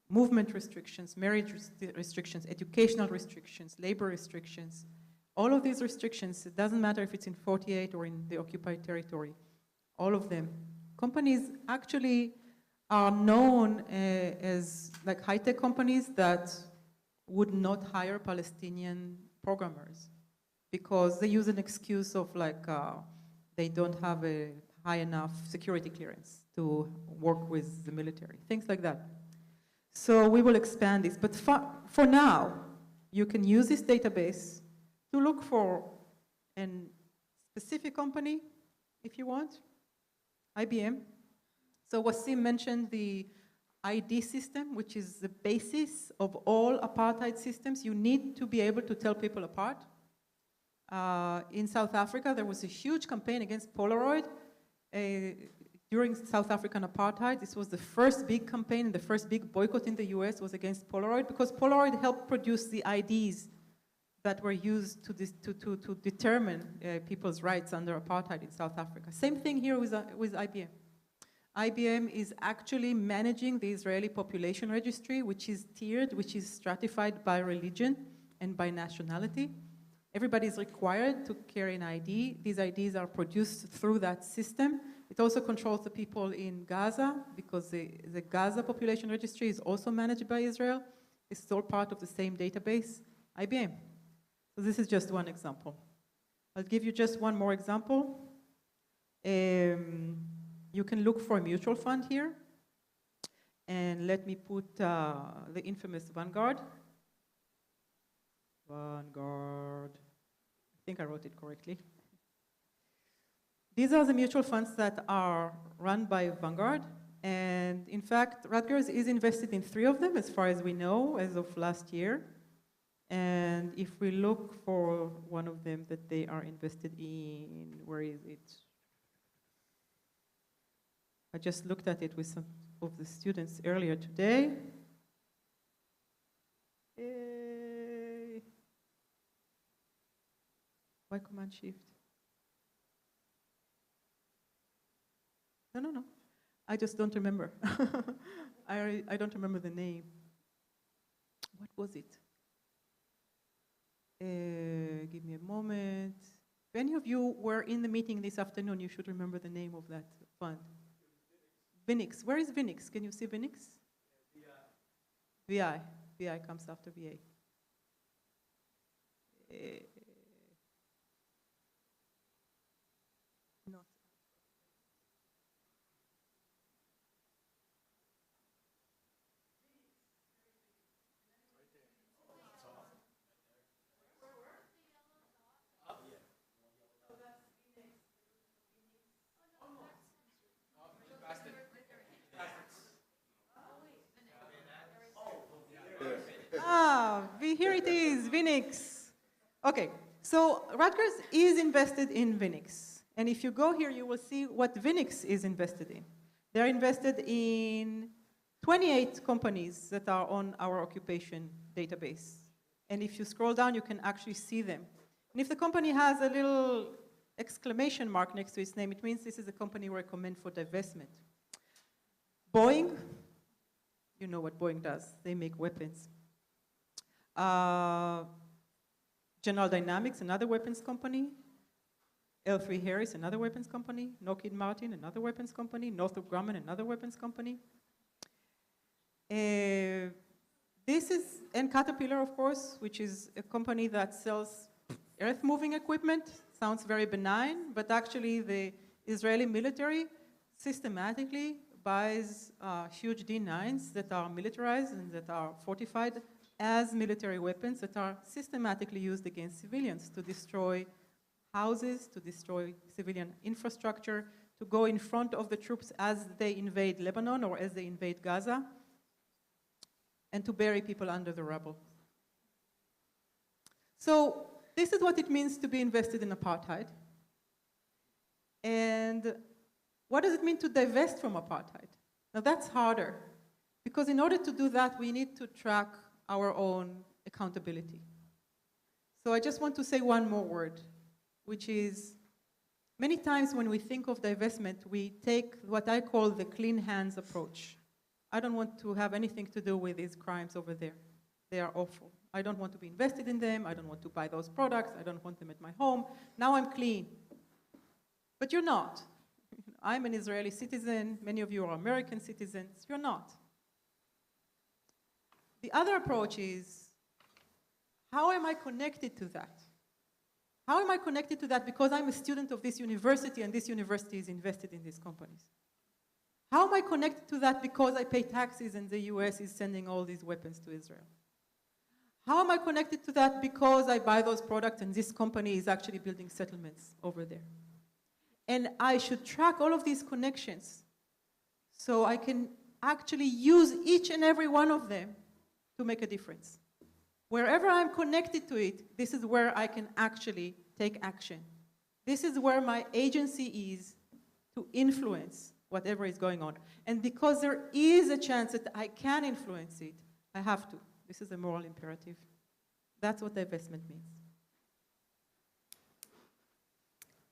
[SPEAKER 10] Movement restrictions, marriage restrictions, educational restrictions, labor restrictions. All of these restrictions, it doesn't matter if it's in 48 or in the occupied territory, all of them. Companies actually are known as like high-tech companies that would not hire Palestinian programmers because they use an excuse of like they don't have a high enough security clearance to work with the military, things like that. So we will expand this, but for now, you can use this database to look for a specific company if you want, IBM. So Wasim mentioned the ID system, which is the basis of all apartheid systems. You need to be able to tell people apart. In South Africa, there was a huge campaign against Polaroid. during South African apartheid. This was the first big campaign, the first big boycott in the US was against Polaroid, because Polaroid helped produce the IDs that were used to determine people's rights under apartheid in South Africa. Same thing here with IBM. IBM is actually managing the Israeli population registry, which is tiered, which is stratified by religion and by nationality. Everybody is required to carry an ID. These IDs are produced through that system. It also controls the people in Gaza, because the Gaza population registry is also managed by Israel. It's all part of the same database, IBM. So this is just one example. I'll give you just one more example. You can look for a mutual fund here. And let me put the infamous Vanguard. Vanguard. I think I wrote it correctly. These are the mutual funds that are run by Vanguard. And in fact, Rutgers is invested in 3 of them, as far as we know, as of last year. And if we look for one of them that they are invested in, where is it? I just looked at it with some of the students earlier today. Why Command Shift? No. I just don't remember. I don't remember the name. What was it? Give me a moment. If any of you were in the meeting this afternoon, you should remember the name of that fund. Vinix. Where is Vinix? Can you see Vinix? VI. VI comes after VA. Not. Here it is, Vinix. Okay, so Rutgers is invested in Vinix. And if you go here, you will see what Vinix is invested in. They're invested in 28 companies that are on our occupation database. And if you scroll down, you can actually see them. And if the company has a little exclamation mark next to its name, it means this is a company we recommend for divestment. Boeing, you know what Boeing does. They make weapons. General Dynamics, another weapons company. L3 Harris, another weapons company. Lockheed Martin, another weapons company. Northrop Grumman, another weapons company. And Caterpillar, of course, which is a company that sells earth-moving equipment. Sounds very benign, but actually the Israeli military systematically buys huge D9s that are militarized and that are fortified as military weapons that are systematically used against civilians to destroy houses, to destroy civilian infrastructure, to go in front of the troops as they invade Lebanon or as they invade Gaza, and to bury people under the rubble. So this is what it means to be invested in apartheid. And what does it mean to divest from apartheid? Now that's harder, because in order to do that, we need to track our own accountability. So I just want to say one more word, which is many times when we think of divestment, we take what I call the clean hands approach. I don't want to have anything to do with these crimes over there. They are awful. I don't want to be invested in them. I don't want to buy those products. I don't want them at my home. Now I'm clean. But you're not. I'm an Israeli citizen. Many of you are American citizens. You're not. The other approach is, how am I connected to that? How am I connected to that because I'm a student of this university and this university is invested in these companies? How am I connected to that because I pay taxes and the US is sending all these weapons to Israel? How am I connected to that because I buy those products and this company is actually building settlements over there? And I should track all of these connections so I can actually use each and every one of them to make a difference. Wherever I'm connected to it, this is where I can actually take action. This is where my agency is to influence whatever is going on. And because there is a chance that I can influence it, I have to. This is a moral imperative. That's what divestment means.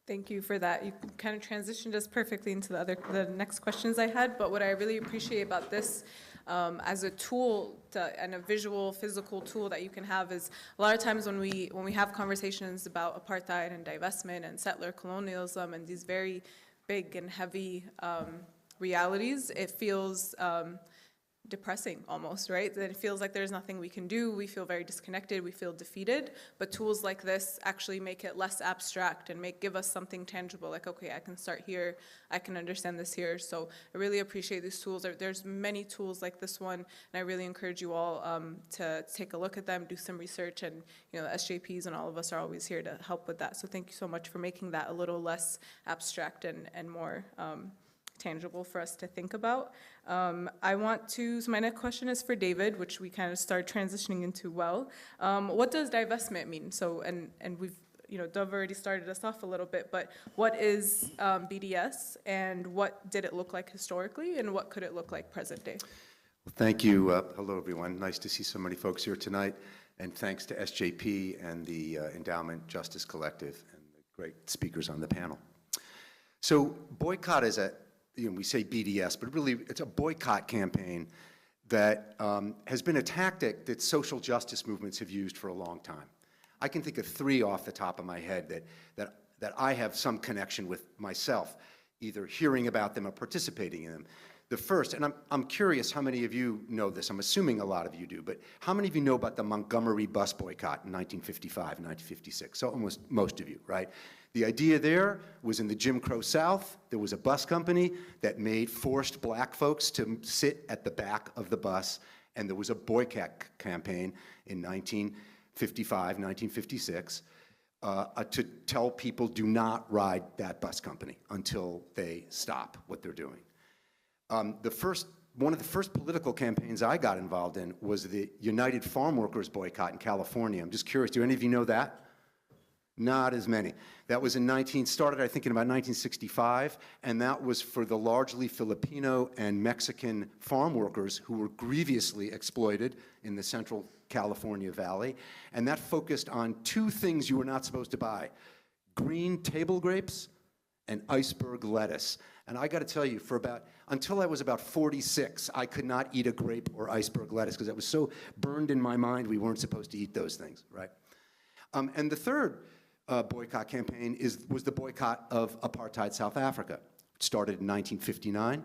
[SPEAKER 8] Thank you for that. You kind of transitioned us perfectly into the next questions I had, but what I really appreciate about this as a tool and a visual, physical tool that you can have is a lot of times when we have conversations about apartheid and divestment and settler colonialism and these very big and heavy realities, it feels depressing almost, right? That it feels like there's nothing we can do. We feel very disconnected. We feel defeated. But tools like this actually make it less abstract and give us something tangible. Like, okay, I can start here. I can understand this here. So I really appreciate these tools. There's many tools like this one, and I really encourage you all to take a look at them, do some research, and the SJPs and all of us are always here to help with that. So thank you so much for making that a little less abstract and more tangible for us to think about. So my next question is for David, which we kind of start transitioning into well. What does divestment mean? So, and we've, Dov already started us off a little bit, but what is BDS and what did it look like historically and what could it look like present day?
[SPEAKER 11] Well, thank you. Hello, everyone. Nice to see so many folks here tonight. And thanks to SJP and the Endowment Justice Collective and the great speakers on the panel. So boycott is we say BDS, but really it's a boycott campaign that has been a tactic that social justice movements have used for a long time. I can think of 3 off the top of my head that I have some connection with myself, either hearing about them or participating in them. The first, and I'm curious how many of you know this, I'm assuming a lot of you do, but how many of you know about the Montgomery bus boycott in 1955, 1956? So almost most of you, right? The idea there was in the Jim Crow South, there was a bus company that forced black folks to sit at the back of the bus, and there was a boycott campaign in 1955, 1956, to tell people do not ride that bus company until they stop what they're doing. One of the first political campaigns I got involved in was the United Farm Workers boycott in California. I'm just curious, do any of you know that? Not as many. That was started I think in about 1965, and that was for the largely Filipino and Mexican farm workers who were grievously exploited in the Central California Valley. And that focused on 2 things you were not supposed to buy: green table grapes and iceberg lettuce. And I got to tell you, until I was about 46, I could not eat a grape or iceberg lettuce because it was so burned in my mind we weren't supposed to eat those things, right? And the third boycott campaign was the boycott of apartheid South Africa. It started in 1959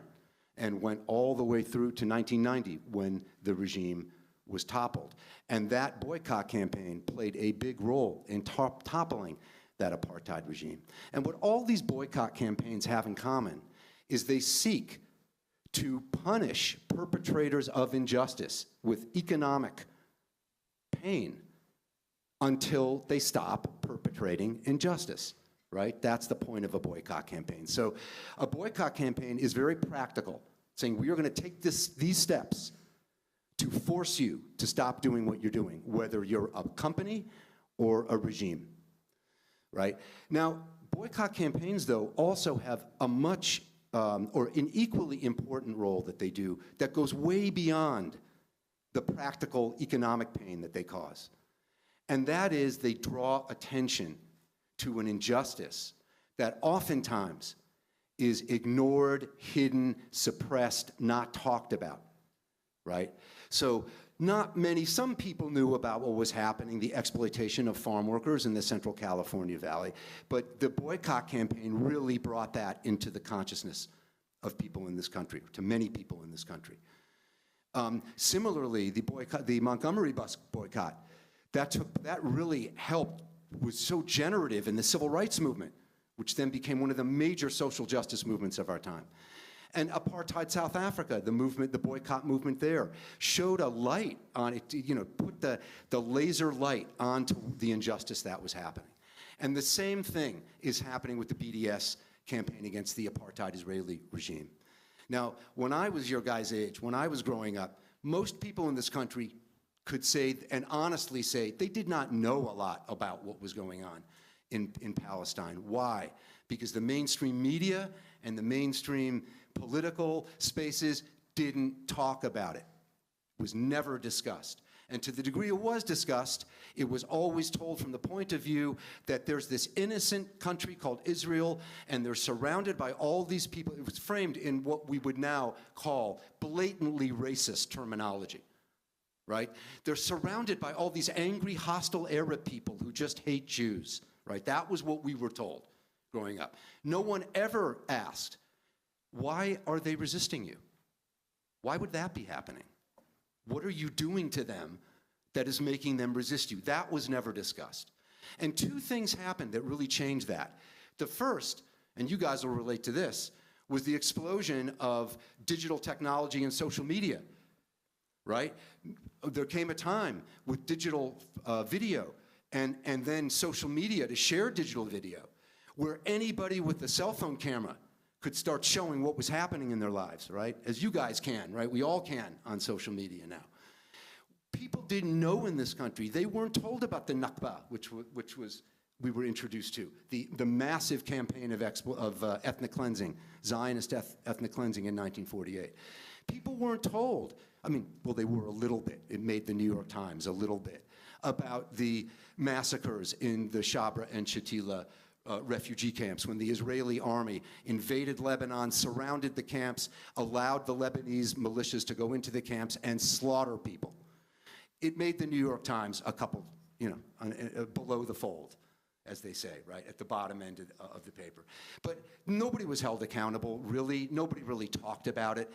[SPEAKER 11] and went all the way through to 1990 when the regime was toppled. And that boycott campaign played a big role in toppling that apartheid regime. And what all these boycott campaigns have in common is they seek to punish perpetrators of injustice with economic pain until they stop perpetrating injustice, right? That's the point of a boycott campaign. So a boycott campaign is very practical, saying we are going to take these steps to force you to stop doing what you're doing, whether you're a company or a regime, right? Now, boycott campaigns, though, also have a much, or an equally important role that they do that goes way beyond the practical economic pain that they cause. And that is they draw attention to an injustice that oftentimes is ignored, hidden, suppressed, not talked about, right? So some people knew about what was happening, the exploitation of farm workers in the Central California Valley, but the boycott campaign really brought that into the consciousness of people in this country, to many people in this country. Similarly, the Montgomery bus boycott, that really helped, was so generative in the civil rights movement, which then became one of the major social justice movements of our time. And apartheid South Africa, the boycott movement there, showed a light on it, put the laser light onto the injustice that was happening. And the same thing is happening with the BDS campaign against the apartheid Israeli regime. Now, when I was your guys' age, when I was growing up, most people in this country could say, and honestly say, they did not know a lot about what was going on in Palestine. Why? Because the mainstream media and the mainstream political spaces didn't talk about it. It was never discussed. And to the degree it was discussed, it was always told from the point of view that there's this innocent country called Israel, and they're surrounded by all these people. It was framed in what we would now call blatantly racist terminology, right? They're surrounded by all these angry, hostile Arab people who just hate Jews, right? That was what we were told growing up. No one ever asked, why are they resisting you? Why would that be happening? What are you doing to them that is making them resist you? That was never discussed. And two things happened that really changed that. The first, and you guys will relate to this, was the explosion of digital technology and social media, right? There came a time with digital video and then social media to share digital video where anybody with a cell phone camera could start showing what was happening in their lives, right? As you guys can, right? We all can on social media now. People didn't know in this country. They weren't told about the Nakba, which was we were introduced to, the massive campaign of ethnic cleansing, Zionist ethnic cleansing in 1948. People weren't told. I mean, well, they were a little bit. It made the New York Times a little bit about the massacres in the Shabra and Shatila refugee camps when the Israeli army invaded Lebanon, surrounded the camps, allowed the Lebanese militias to go into the camps and slaughter people. It made the New York Times a couple, below the fold, as they say, right, at the bottom end of the paper. But nobody was held accountable, really. Nobody really talked about it.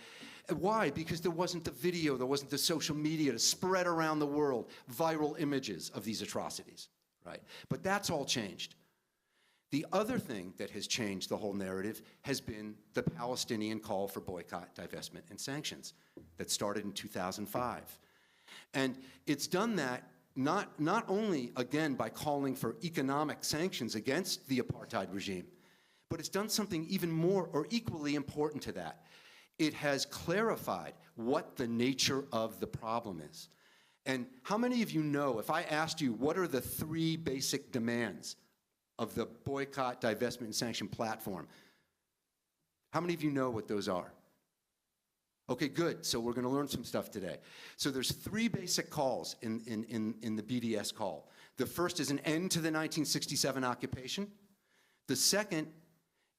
[SPEAKER 11] Why? Because there wasn't the video, there wasn't the social media to spread around the world viral images of these atrocities, right? But that's all changed. The other thing that has changed the whole narrative has been the Palestinian call for boycott, divestment, and sanctions that started in 2005. And it's done that not only, again, by calling for economic sanctions against the apartheid regime, but it's done something even more or equally important to that. It has clarified what the nature of the problem is. And how many of you know, if I asked you what are the 3 basic demands of the boycott, divestment, and sanction platform, how many of you know what those are? Okay, good. So we're going to learn some stuff today. So there's 3 basic calls in the BDS call. The first is an end to the 1967 occupation. The second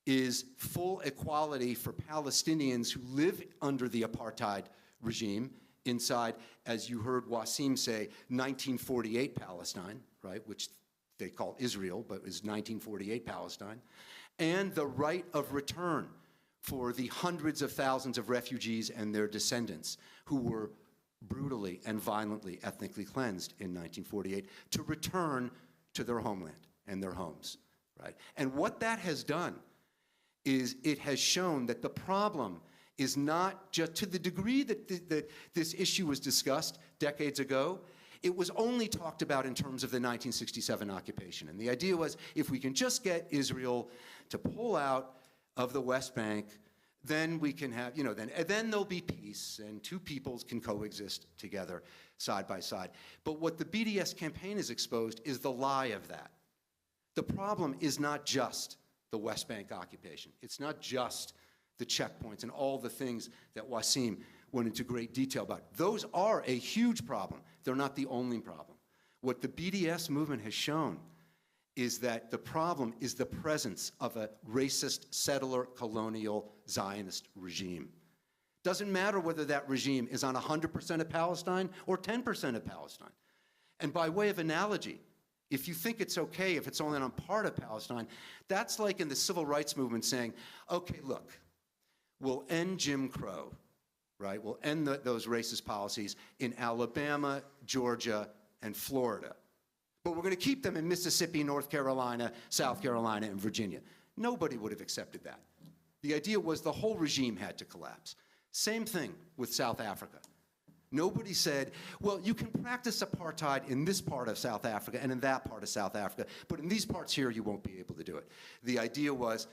[SPEAKER 11] is full equality for Palestinians who live under the apartheid regime inside, as you heard Wasim say, 1948 Palestine, right, which they call Israel, but is 1948 Palestine, and the right of return for the hundreds of thousands of refugees and their descendants who were brutally and violently ethnically cleansed in 1948 to return to their homeland and their homes, right? And what that has done is it has shown that the problem is not just to the degree that this issue was discussed decades ago. It was only talked about in terms of the 1967 occupation. And the idea was if we can just get Israel to pull out of the West Bank, then we can have, then there'll be peace and 2 peoples can coexist together side by side. But what the BDS campaign has exposed is the lie of that. The problem is not just the West Bank occupation. It's not just the checkpoints and all the things that Wasim went into great detail about. Those are a huge problem. They're not the only problem. What the BDS movement has shown is that the problem is the presence of a racist, settler, colonial, Zionist regime. Doesn't matter whether that regime is on 100% of Palestine or 10% of Palestine. And by way of analogy, if you think it's okay if it's only on part of Palestine, that's like in the civil rights movement saying, okay, look, we'll end Jim Crow, right? We'll end those racist policies in Alabama, Georgia, and Florida. But we're going to keep them in Mississippi, North Carolina, South Carolina, and Virginia. Nobody would have accepted that. The idea was the whole regime had to collapse. Same thing with South Africa. Nobody said, well, you can practice apartheid in this part of South Africa and in that part of South Africa, but in these parts here, you won't be able to do it. The idea was,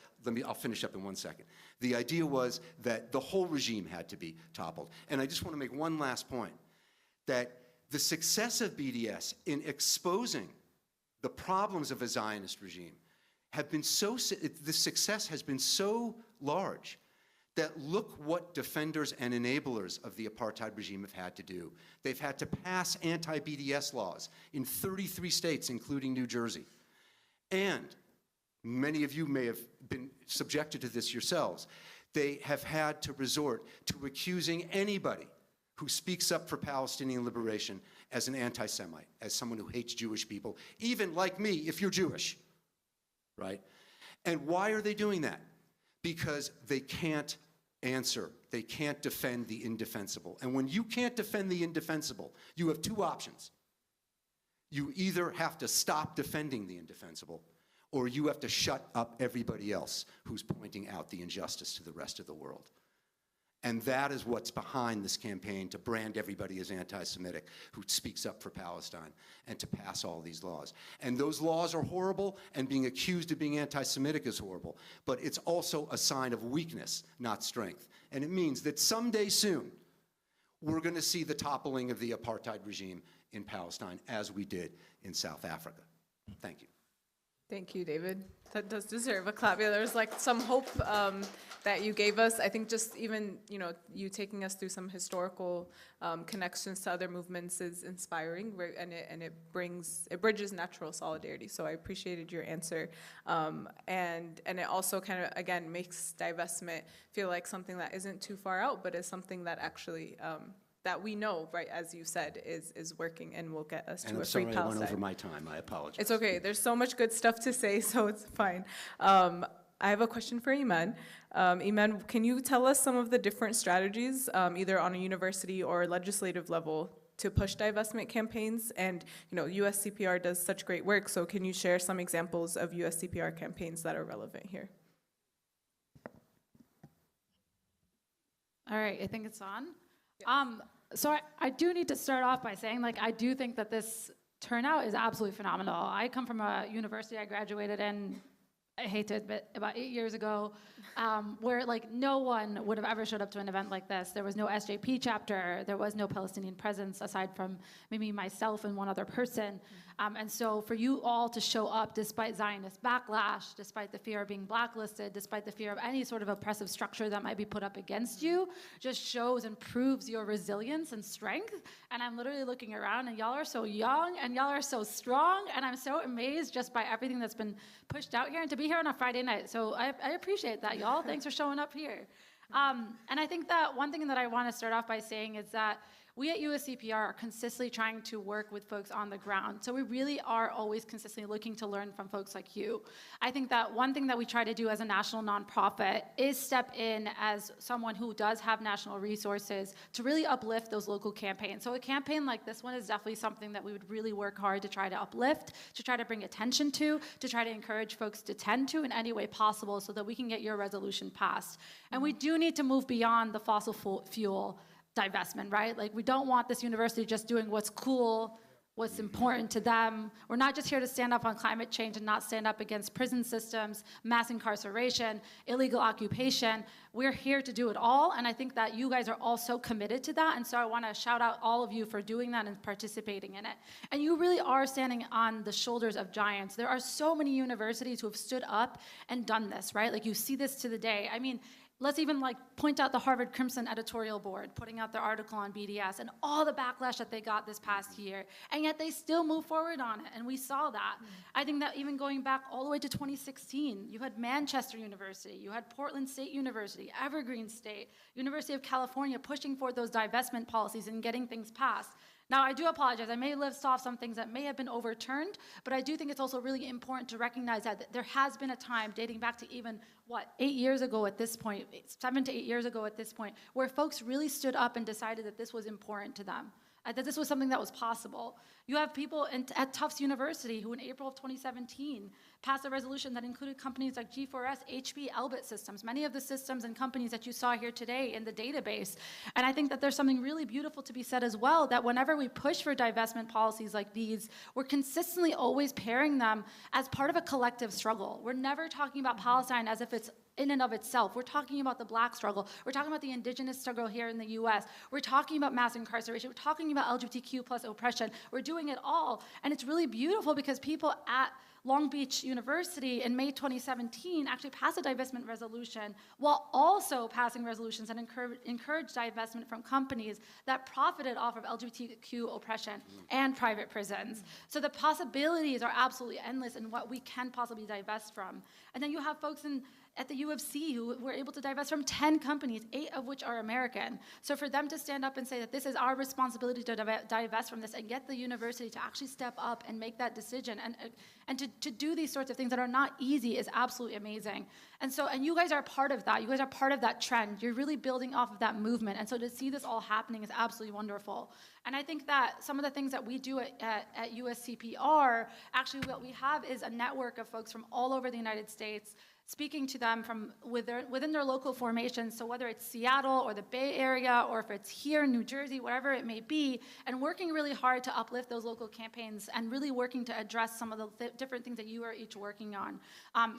[SPEAKER 11] I'll finish up in 1 second. The idea was that the whole regime had to be toppled. And I just want to make one last point, that the success of BDS in exposing the problems of a Zionist regime have been the success has been so large that look what defenders and enablers of the apartheid regime have had to do. They've had to pass anti-BDS laws in 33 states, including New Jersey. And many of you may have been subjected to this yourselves. They have had to resort to accusing anybody who speaks up for Palestinian liberation as an anti-Semite, as someone who hates Jewish people, even like me, if you're Jewish, right? And why are they doing that? Because they can't answer. They can't defend the indefensible. And when you can't defend the indefensible, you have two options. You either have to stop defending the indefensible, or you have to shut up everybody else who's pointing out the injustice to the rest of the world. And that is what's behind this campaign to brand everybody as anti-Semitic who speaks up for Palestine and to pass all these laws. And those laws are horrible, and being accused of being anti-Semitic is horrible. But it's also a sign of weakness, not strength. And it means that someday soon, we're going to see the toppling of the apartheid regime in Palestine, as we did in South Africa. Thank you.
[SPEAKER 8] Thank you, David. That does deserve a clap. Yeah, there's like some hope that you gave us. I think just even, you taking us through some historical connections to other movements is inspiring, and it bridges natural solidarity. So I appreciated your answer. And it also kind of, again, makes divestment feel like something that isn't too far out, but is something that actually, that we know, right, as you said, is working and will get us to a free Palestine.
[SPEAKER 11] I went over my time. I apologize.
[SPEAKER 8] It's okay. There's so much good stuff to say, so it's fine. I have a question for Iman. Iman, can you tell us some of the different strategies, either on a university or legislative level, to push divestment campaigns? And USCPR does such great work, so can you share some examples of USCPR campaigns that are relevant here?
[SPEAKER 12] All right, I think it's on. Yes. So I do need to start off by saying, I do think that this turnout is absolutely phenomenal. I come from a university I graduated in, I hate to admit, about 8 years ago, where no one would have ever showed up to an event like this. There was no SJP chapter. There was no Palestinian presence aside from maybe myself and one other person. And so for you all to show up despite Zionist backlash, despite the fear of being blacklisted, despite the fear of any sort of oppressive structure that might be put up against you, just shows and proves your resilience and strength. And I'm literally looking around, and y'all are so young, and y'all are so strong, and I'm so amazed just by everything that's been pushed out here, and to be here on a Friday night. So I appreciate that, y'all. Thanks for showing up here. And I think that one thing that I want to start off by saying is that we at USCPR are consistently trying to work with folks on the ground. So we really are always consistently looking to learn from folks like you. I think that one thing that we try to do as a national nonprofit is step in as someone who does have national resources to really uplift those local campaigns. So a campaign like this one is definitely something that we would really work hard to try to uplift, to try to bring attention to try to encourage folks to tend to in any way possible so that we can get your resolution passed. And we do need to move beyond the fossil fuel divestment, right? We don't want this university just doing what's cool, what's important to them. We're not just here to stand up on climate change and not stand up against prison systems, mass incarceration, illegal occupation. We're here to do it all, and I think that you guys are all so committed to that, and so I want to shout out all of you for doing that and participating in it. And you really are standing on the shoulders of giants. There are so many universities who have stood up and done this, right? You see this to the day. I mean, let's even point out the Harvard Crimson editorial board putting out their article on BDS and all the backlash that they got this past year, and yet they still move forward on it, and we saw that. I think that even going back all the way to 2016, you had Manchester University, you had Portland State University, Evergreen State, University of California pushing for those divestment policies and getting things passed. Now, I do apologize. I may list off some things that may have been overturned, but I do think it's also really important to recognize that there has been a time dating back to even, 8 years ago at this point, 7 to 8 years ago at this point, where folks really stood up and decided that this was important to them, that this was something that was possible. You have people at Tufts University who in April of 2017 passed a resolution that included companies like G4S, HP, Elbit Systems, many of the systems and companies that you saw here today in the database. And I think that there's something really beautiful to be said as well, that whenever we push for divestment policies like these, we're consistently always pairing them as part of a collective struggle. We're never talking about Palestine as if it's in and of itself. We're talking about the Black struggle. We're talking about the indigenous struggle here in the US. We're talking about mass incarceration. We're talking about LGBTQ plus oppression. We're doing it all. And it's really beautiful because people at Long Beach University in May 2017 actually passed a divestment resolution while also passing resolutions that encourage divestment from companies that profited off of LGBTQ oppression and private prisons. So the possibilities are absolutely endless in what we can possibly divest from. And then you have folks at the U of C who were able to divest from 10 companies, 8 of which are American. So for them to stand up and say that this is our responsibility to divest from this and get the university to actually step up and make that decision and to do these sorts of things that are not easy is absolutely amazing. And you guys are part of that. You guys are part of that trend. You're really building off of that movement. And so to see this all happening is absolutely wonderful. And I think that some of the things that we do at USCPR, actually what we have is a network of folks from all over the United States, speaking to them from within their local formations, so whether it's Seattle or the Bay Area, or if it's here in New Jersey, whatever it may be, and working really hard to uplift those local campaigns and really working to address some of the different things that you are each working on.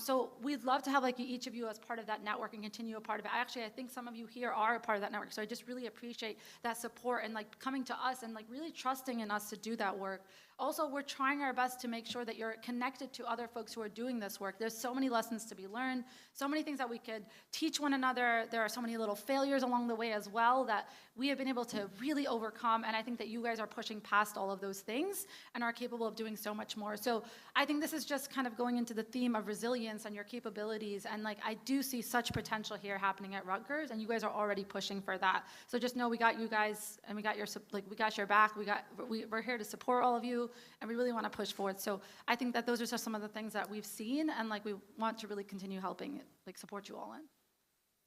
[SPEAKER 12] So we'd love to have each of you as part of that network and continue a part of it. Actually, I think some of you here are a part of that network, so I just really appreciate that support and coming to us and really trusting in us to do that work. Also, we're trying our best to make sure that you're connected to other folks who are doing this work. There's so many lessons to be learned, so many things that we could teach one another. There are so many little failures along the way as well that we have been able to really overcome, and I think that you guys are pushing past all of those things and are capable of doing so much more. So I think this is just kind of going into the theme of resilience and your capabilities, and I do see such potential here happening at Rutgers, and you guys are already pushing for that. So just know we got you guys, and we got your back. We're here to support all of you, and we really want to push forward. So I think that those are just some of the things that we've seen, and we want to really continue helping support you all in.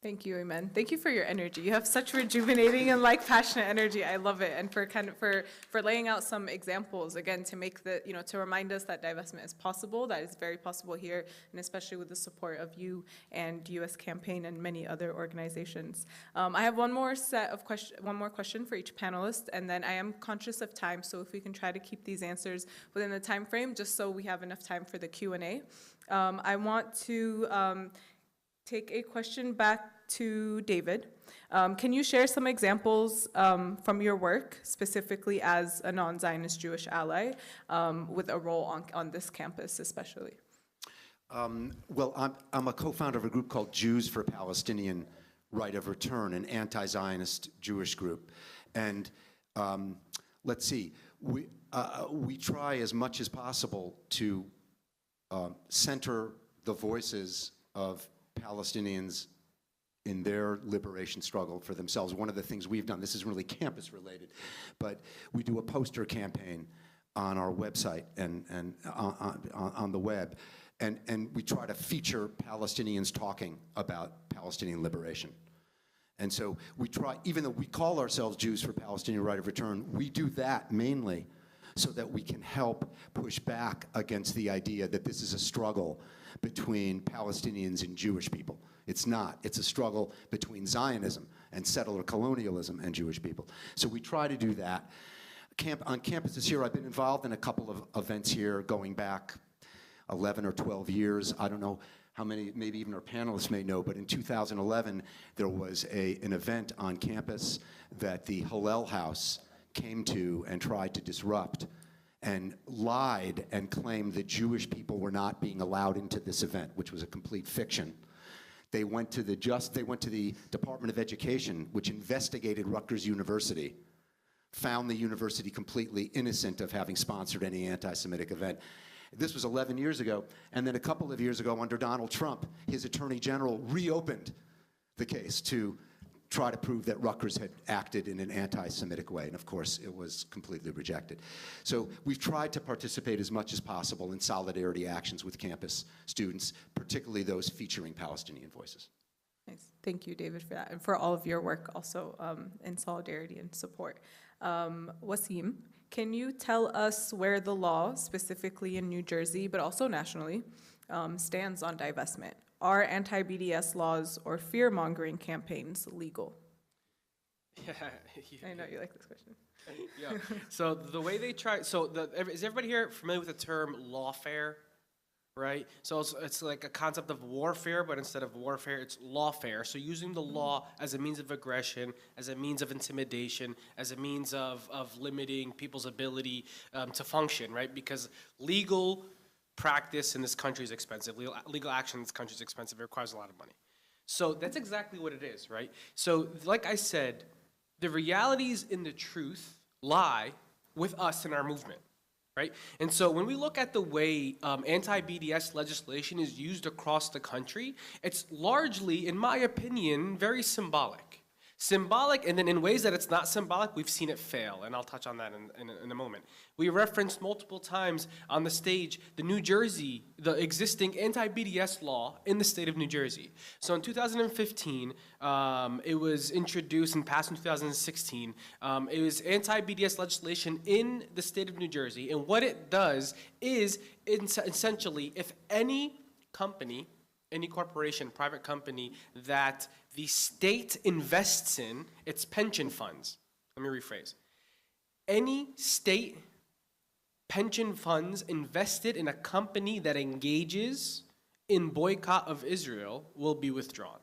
[SPEAKER 8] Thank you, Iman. Thank you for your energy. You have such rejuvenating and passionate energy. I love it. And for laying out some examples, again, to make to remind us that divestment is possible, that is very possible here, and especially with the support of you and US Campaign and many other organizations. I have one more question for each panelist, and then I am conscious of time, so if we can try to keep these answers within the time frame, just so we have enough time for the Q&A. I want to take a question back to David. Can you share some examples from your work, specifically as a non-Zionist Jewish ally, with a role on this campus especially?
[SPEAKER 11] Well, I'm a co-founder of a group called Jews for Palestinian Right of Return, an anti-Zionist Jewish group. And let's see, we try as much as possible to center the voices of Palestinians in their liberation struggle for themselves. One of the things we've done, this is really campus related, but we do a poster campaign on our website and on the web, and we try to feature Palestinians talking about Palestinian liberation. And so we try, even though we call ourselves Jews for Palestinian Right of Return, we do that mainly so that we can help push back against the idea that this is a struggle between Palestinians and Jewish people. It's not. It's a struggle between Zionism and settler colonialism and Jewish people. So we try to do that. On campuses here, I've been involved in a couple of events here going back 11 or 12 years. I don't know how many, maybe even our panelists may know, but in 2011, there was an event on campus that the Hillel House came to and tried to disrupt, and lied and claimed that Jewish people were not being allowed into this event, which was a complete fiction. They went to the Department of Education, which investigated Rutgers University, found the university completely innocent of having sponsored any anti-Semitic event. This was 11 years ago, and then a couple of years ago, under Donald Trump, his Attorney General reopened the case to try to prove that Rutgers had acted in an anti-Semitic way, and of course, it was completely rejected. So we've tried to participate as much as possible in solidarity actions with campus students, particularly those featuring Palestinian voices.
[SPEAKER 8] Nice. Thank you, David, for that, and for all of your work also in solidarity and support. Wasim, can you tell us where the law, specifically in New Jersey, but also nationally, stands on divestment? Are anti-BDS laws or fear-mongering campaigns legal?
[SPEAKER 9] Yeah.
[SPEAKER 8] I know you like this question.
[SPEAKER 9] Yeah. So the way they try, is everybody here familiar with the term lawfare? Right? So it's like a concept of warfare, but instead of warfare, it's lawfare. So using the law as a means of aggression, as a means of intimidation, as a means of limiting people's ability to function, right? Because legal practice in this country is expensive. Legal action in this country is expensive. It requires a lot of money. So that's exactly what it is, right? So like I said, the realities in the truth lie with us in our movement, right? And so when we look at the way anti-BDS legislation is used across the country, it's largely, in my opinion, very symbolic. Symbolic, and then in ways that it's not symbolic, we've seen it fail, and I'll touch on that in a moment. We referenced multiple times on the stage the existing anti-BDS law in the state of New Jersey. So in 2015, it was introduced and passed in 2016. It was anti-BDS legislation in the state of New Jersey, and what it does is essentially, if any company, any corporation, private company that the state invests in its pension funds. Let me rephrase. Any state pension funds invested in a company that engages in boycott of Israel will be withdrawn.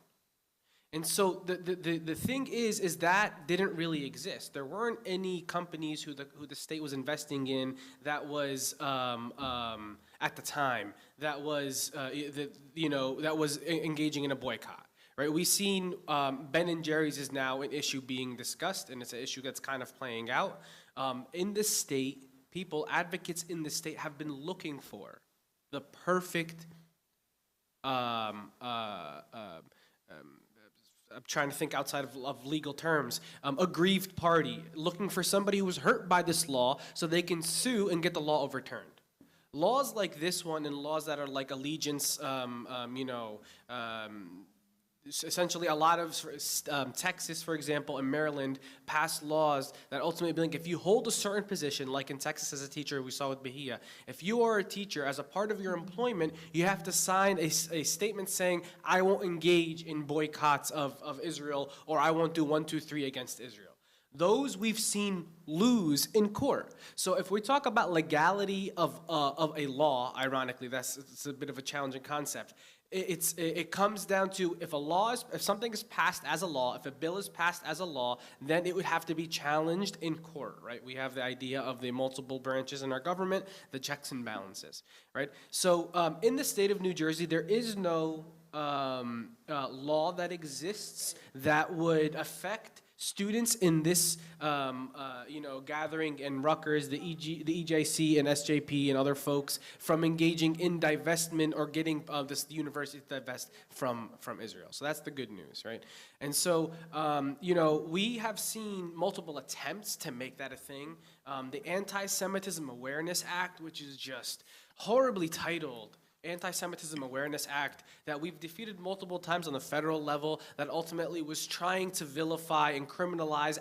[SPEAKER 9] And so the thing is that didn't really exist. There weren't any companies who the state was investing in that was at the time that was that was engaging in a boycott. Right, we've seen Ben & Jerry's is now an issue being discussed, and it's an issue that's kind of playing out. In the state, advocates in the state have been looking for the perfect, I'm trying to think outside of legal terms, aggrieved party, looking for somebody who was hurt by this law so they can sue and get the law overturned. Laws like this one and laws that are like allegiance, essentially a lot of Texas, for example, and Maryland passed laws that ultimately, like, if you hold a certain position, like in Texas as a teacher, we saw with Bahia, if you are a teacher, as a part of your employment, you have to sign a statement saying, I won't engage in boycotts of Israel, or I won't do 1, 2, 3 against Israel. Those we've seen lose in court. So if we talk about legality of a law, ironically, it's a bit of a challenging concept. It comes down to if something is passed as a law, if a bill is passed as a law, then it would have to be challenged in court, right? We have the idea of the multiple branches in our government, the checks and balances, right? So in the state of New Jersey, there is no law that exists that would affect students in this, gathering in Rutgers, the EJC and SJP and other folks from engaging in divestment or getting the university to divest from Israel. So that's the good news, right? And so, we have seen multiple attempts to make that a thing. The Anti-Semitism Awareness Act, which is just horribly titled, Anti-Semitism Awareness Act, that we've defeated multiple times on the federal level, that ultimately was trying to vilify and criminalize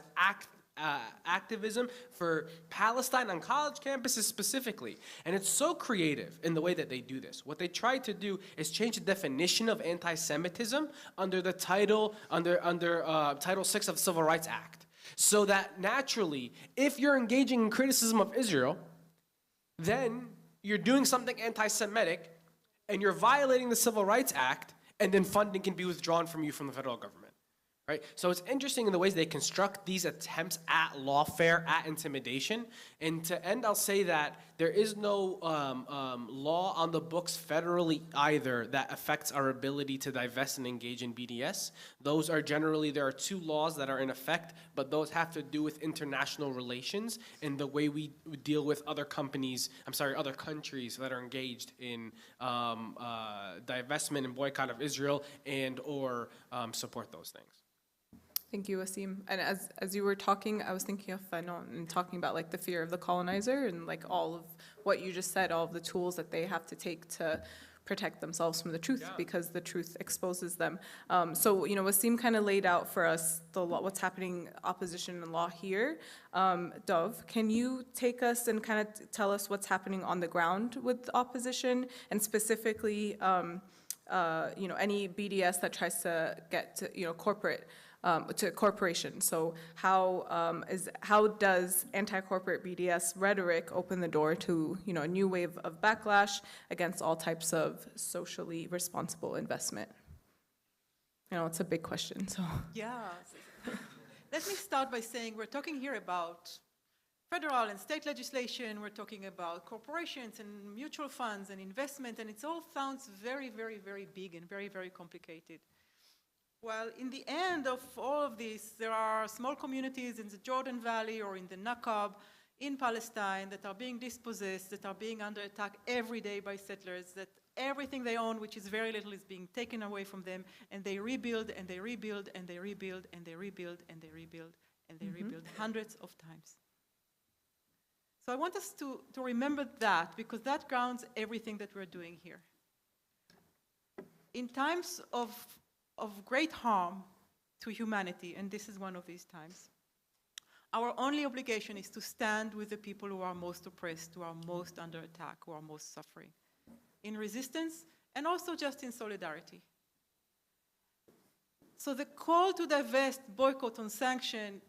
[SPEAKER 9] activism for Palestine on college campuses specifically. And it's so creative in the way that they do this. What they tried to do is change the definition of anti-Semitism under the Title VI of the Civil Rights Act. So that naturally, if you're engaging in criticism of Israel, then you're doing something anti-Semitic, and you're violating the Civil Rights Act, and then funding can be withdrawn from you from the federal government, right? So it's interesting in the ways they construct these attempts at lawfare, at intimidation. And to end, I'll say that there is no law on the books federally either that affects our ability to divest and engage in BDS. Those are generally, there are 2 laws that are in effect, but those have to do with international relations and the way we deal with other countries that are engaged in divestment and boycott of Israel and or support those things.
[SPEAKER 8] Thank you, Wasim. And as you were talking, I was thinking of Fanon and talking about like the fear of the colonizer and like all of what you just said, all of the tools that they have to take to protect themselves from the truth because the truth exposes them. So, Wasim kind of laid out for us what's happening opposition in law here. Dov, can you take us and kind of tell us what's happening on the ground with opposition and specifically, any BDS that tries to get to, corporate to corporation. So how does anti-corporate BDS rhetoric open the door to a new wave of backlash against all types of socially responsible investment? It's a big question. So
[SPEAKER 10] yeah, let me start by saying we're talking here about federal and state legislation, we're talking about corporations and mutual funds and investment, and it all sounds very, very, very big and very, very complicated. Well, in the end of all of this, there are small communities in the Jordan Valley or in the Nakab in Palestine that are being dispossessed, that are being under attack every day by settlers, that everything they own, which is very little, is being taken away from them, and they rebuild, and they rebuild, and they rebuild, and they rebuild, and they rebuild, and they rebuild hundreds of times. So I want us to remember that, because that grounds everything that we're doing here. In times of great harm to humanity, and this is one of these times, our only obligation is to stand with the people who are most oppressed, who are most under attack, who are most suffering, in resistance and also just in solidarity. So the call to divest, boycott, and sanction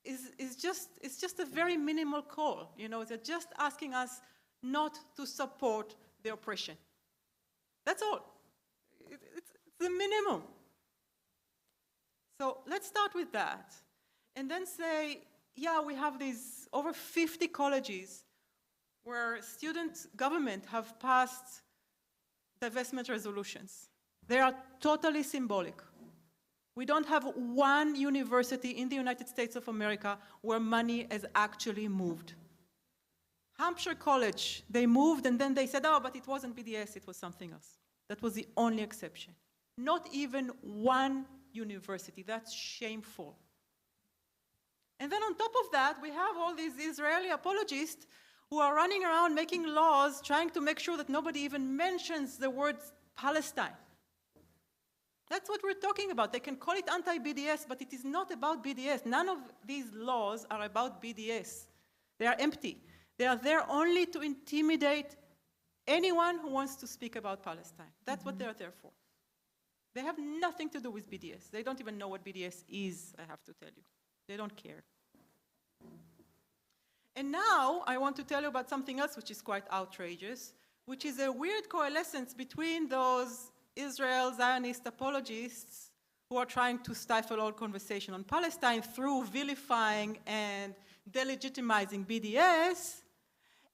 [SPEAKER 10] is just a very minimal call. You know, they're just asking us not to support the oppression. That's all. It's the minimum. So let's start with that. And then say, yeah, we have these over 50 colleges where student government have passed divestment resolutions. They are totally symbolic. We don't have one university in the United States of America where money has actually moved. Hampshire College, they moved and then they said, oh, but it wasn't BDS, it was something else. That was the only exception. Not even one university. That's shameful. And then on top of that, we have all these Israeli apologists who are running around making laws, trying to make sure that nobody even mentions the word Palestine. That's what we're talking about. They can call it anti-BDS, but it is not about BDS. None of these laws are about BDS. They are empty. They are there only to intimidate anyone who wants to speak about Palestine. That's what they're there for. They have nothing to do with BDS. They don't even know what BDS is, I have to tell you. They don't care. And now I want to tell you about something else which is quite outrageous, which is a weird coalescence between those Israel Zionist apologists who are trying to stifle all conversation on Palestine through vilifying and delegitimizing BDS,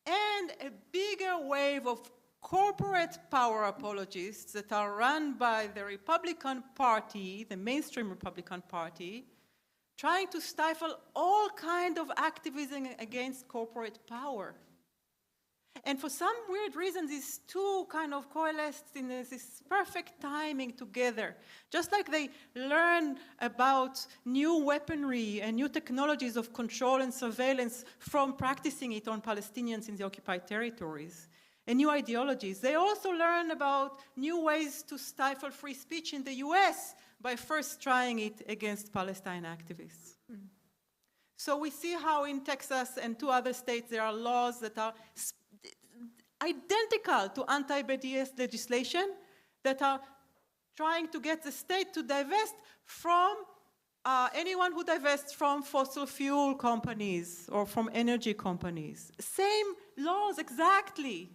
[SPEAKER 10] and a bigger wave of corporate power apologists that are run by the Republican Party, the mainstream Republican Party, trying to stifle all kind of activism against corporate power. And for some weird reason, these two kind of coalesced in this perfect timing together. Just like they learn about new weaponry and new technologies of control and surveillance from practicing it on Palestinians in the occupied territories, and new ideologies. They also learn about new ways to stifle free speech in the US by first trying it against Palestine activists. So we see how in Texas and two other states there are laws that are identical to anti-BDS legislation that are trying to get the state to divest from anyone who divests from fossil fuel companies or from energy companies. Same laws exactly.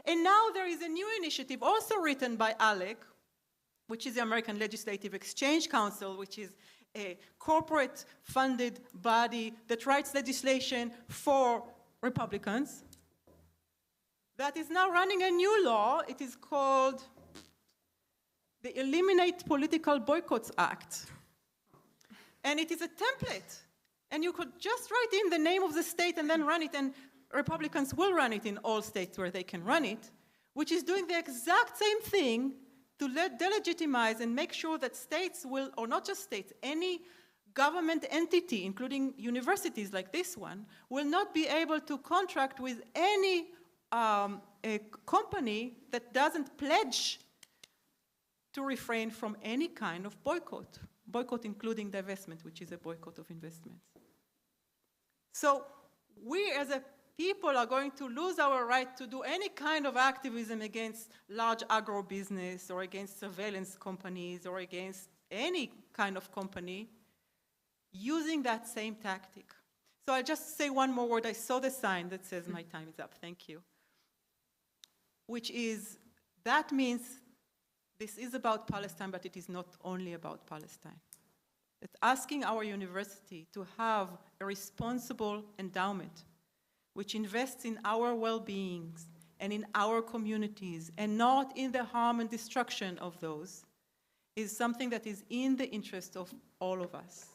[SPEAKER 10] And now there is a new initiative also written by ALEC, which is the American Legislative Exchange Council, which is a corporate-funded body that writes legislation for Republicans, that is now running a new law. It is called the Eliminate Political Boycotts Act. And it is a template. And you could just write in the name of the state and then run it, and Republicans will run it in all states where they can run it, which is doing the exact same thing to delegitimize and make sure that states will, or not just states, any government entity, including universities like this one, will not be able to contract with any a company that doesn't pledge to refrain from any kind of boycott. Boycott including divestment, which is a boycott of investments. So we as a people are going to lose our right to do any kind of activism against large agro-business or against surveillance companies or against any kind of company using that same tactic. So I'll just say one more word. I saw the sign that says my time is up. Thank you. Which is, that means this is about Palestine, but it is not only about Palestine. It's asking our university to have a responsible endowment which invests in our well-being and in our communities and not in the harm and destruction of those is something that is in the interest of all of us.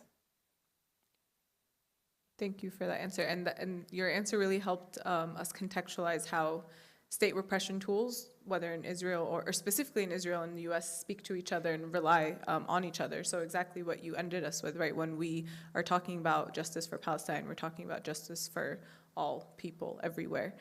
[SPEAKER 8] Thank you for that answer. And your answer really helped us contextualize how state repression tools, whether in Israel or specifically in Israel and the US, speak to each other and rely on each other. So exactly what you ended us with, right? When we are talking about justice for Palestine, we're talking about justice for all people everywhere.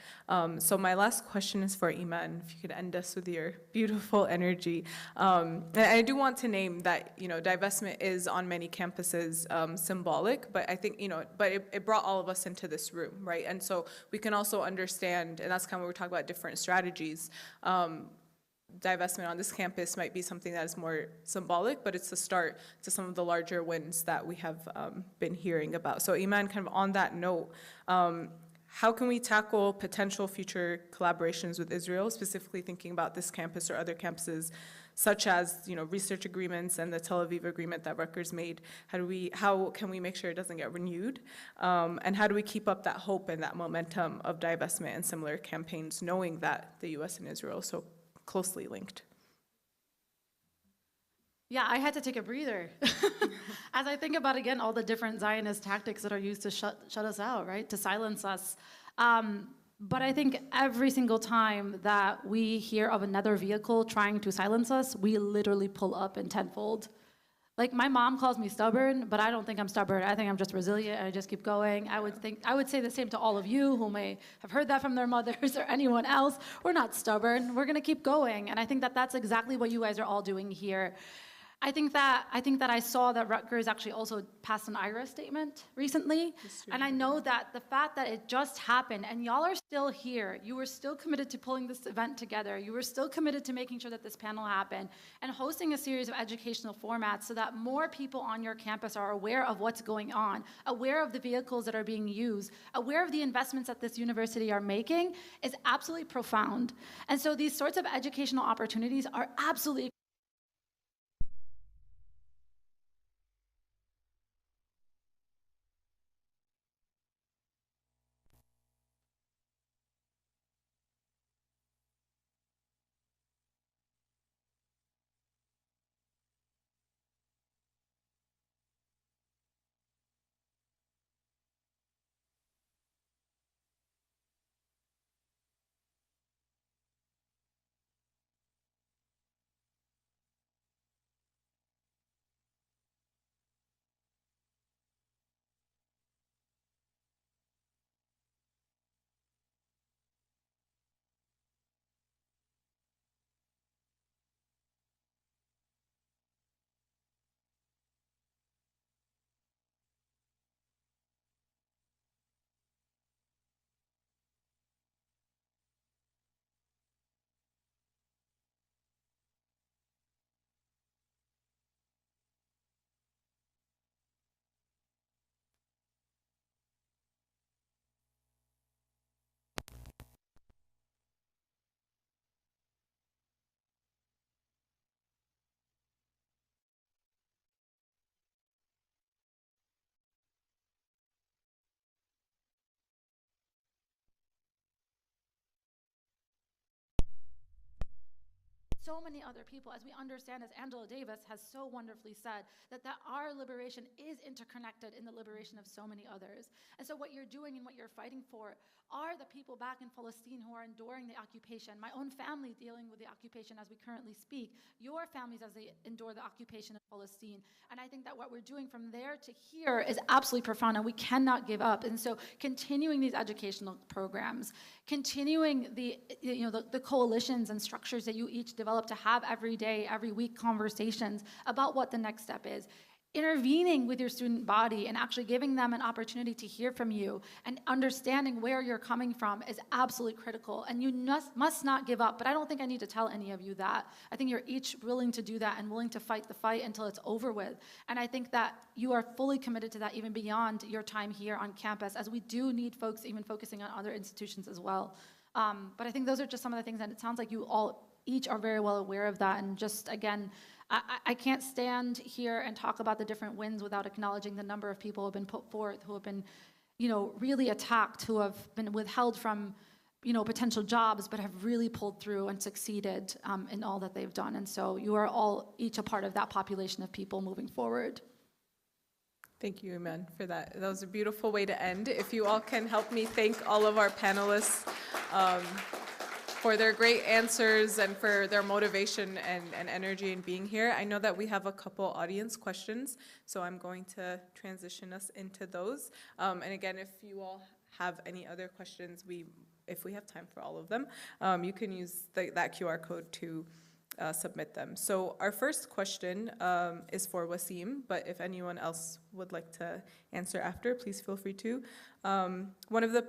[SPEAKER 8] So my last question is for Iman, if you could end us with your beautiful energy. And I do want to name that, divestment is on many campuses symbolic, but I think, but it brought all of us into this room, right? And so we can also understand, and that's kind of what we're talking about, different strategies. Divestment on this campus might be something that is more symbolic, but it's a start to some of the larger wins that we have been hearing about. So Iman, kind of on that note, how can we tackle potential future collaborations with Israel, specifically thinking about this campus or other campuses, such as research agreements and the Tel Aviv agreement that Rutgers made? How can we make sure it doesn't get renewed? And how do we keep up that hope and that momentum of divestment and similar campaigns, knowing that the U.S. and Israel are so closely linked?
[SPEAKER 12] Yeah, I had to take a breather. As I think about, again, all the different Zionist tactics that are used to shut us out, right, to silence us. But I think every single time that we hear of another vehicle trying to silence us, we literally pull up in tenfold. Like, my mom calls me stubborn, but I don't think I'm stubborn. I think I'm just resilient, and I just keep going. I would say the same to all of you who may have heard that from their mothers or anyone else. We're not stubborn. We're going to keep going. And I think that that's exactly what you guys are all doing here. I think that I saw that Rutgers actually also passed an IRA statement recently, and I know that the fact that it just happened and y'all are still here, you were still committed to pulling this event together, you were still committed to making sure that this panel happened and hosting a series of educational formats so that more people on your campus are aware of what's going on, aware of the vehicles that are being used, aware of the investments that this university are making is absolutely profound. And so these sorts of educational opportunities are absolutely so many other people, as we understand, as Angela Davis has so wonderfully said, that our liberation is interconnected in the liberation of so many others. And so what you're doing and what you're fighting for are the people back in Palestine who are enduring the occupation. My own family dealing with the occupation as we currently speak, your families as they endure the occupation of Palestine. And I think that what we're doing from there to here is absolutely profound, and we cannot give up. And so continuing these educational programs, continuing the coalitions and structures that you each develop to have every day, every week conversations about what the next step is, intervening with your student body and actually giving them an opportunity to hear from you and understanding where you're coming from is absolutely critical. And you must not give up, but I don't think I need to tell any of you that. I think you're each willing to do that and willing to fight the fight until it's over with. And I think that you are fully committed to that even beyond your time here on campus, as we do need folks even focusing on other institutions as well. But I think those are just some of the things, and it sounds like you all each are very well aware of that. And just, again, I can't stand here and talk about the different wins without acknowledging the number of people who have been put forth, who have been, really attacked, who have been withheld from, potential jobs, but have really pulled through and succeeded in all that they've done. And so you are all each a part of that population of people moving forward.
[SPEAKER 8] Thank you, Iman, for that. That was a beautiful way to end. If you all can help me thank all of our panelists for their great answers and for their motivation and energy in being here. I know that we have a couple audience questions, so I'm going to transition us into those. And again, if you all have any other questions, if we have time for all of them, you can use that QR code to submit them. So our first question is for Wasim, but if anyone else would like to answer after, please feel free to. One of the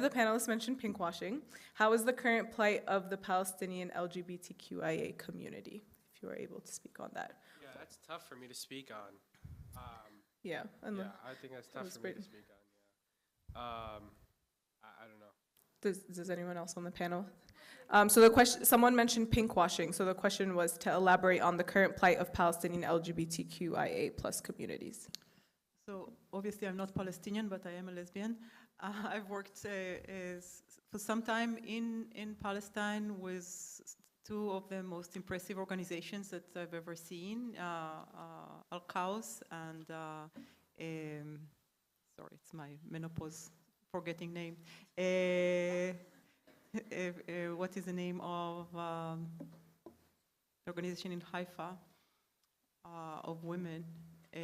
[SPEAKER 8] panelists mentioned pinkwashing. How is the current plight of the Palestinian LGBTQIA community? If you are able to speak on that.
[SPEAKER 9] Yeah, that's tough for me to speak on.
[SPEAKER 8] Yeah,
[SPEAKER 9] I think that's tough for me to speak on. I don't know.
[SPEAKER 8] Does anyone else on the panel? So the question, someone mentioned pinkwashing. So the question was to elaborate on the current plight of Palestinian LGBTQIA plus communities.
[SPEAKER 10] So obviously I'm not Palestinian, but I am a lesbian. I've worked for some time in Palestine with two of the most impressive organizations that I've ever seen, Al-Qaus and, sorry, it's my menopause forgetting name. What is the name of the organization in Haifa of women?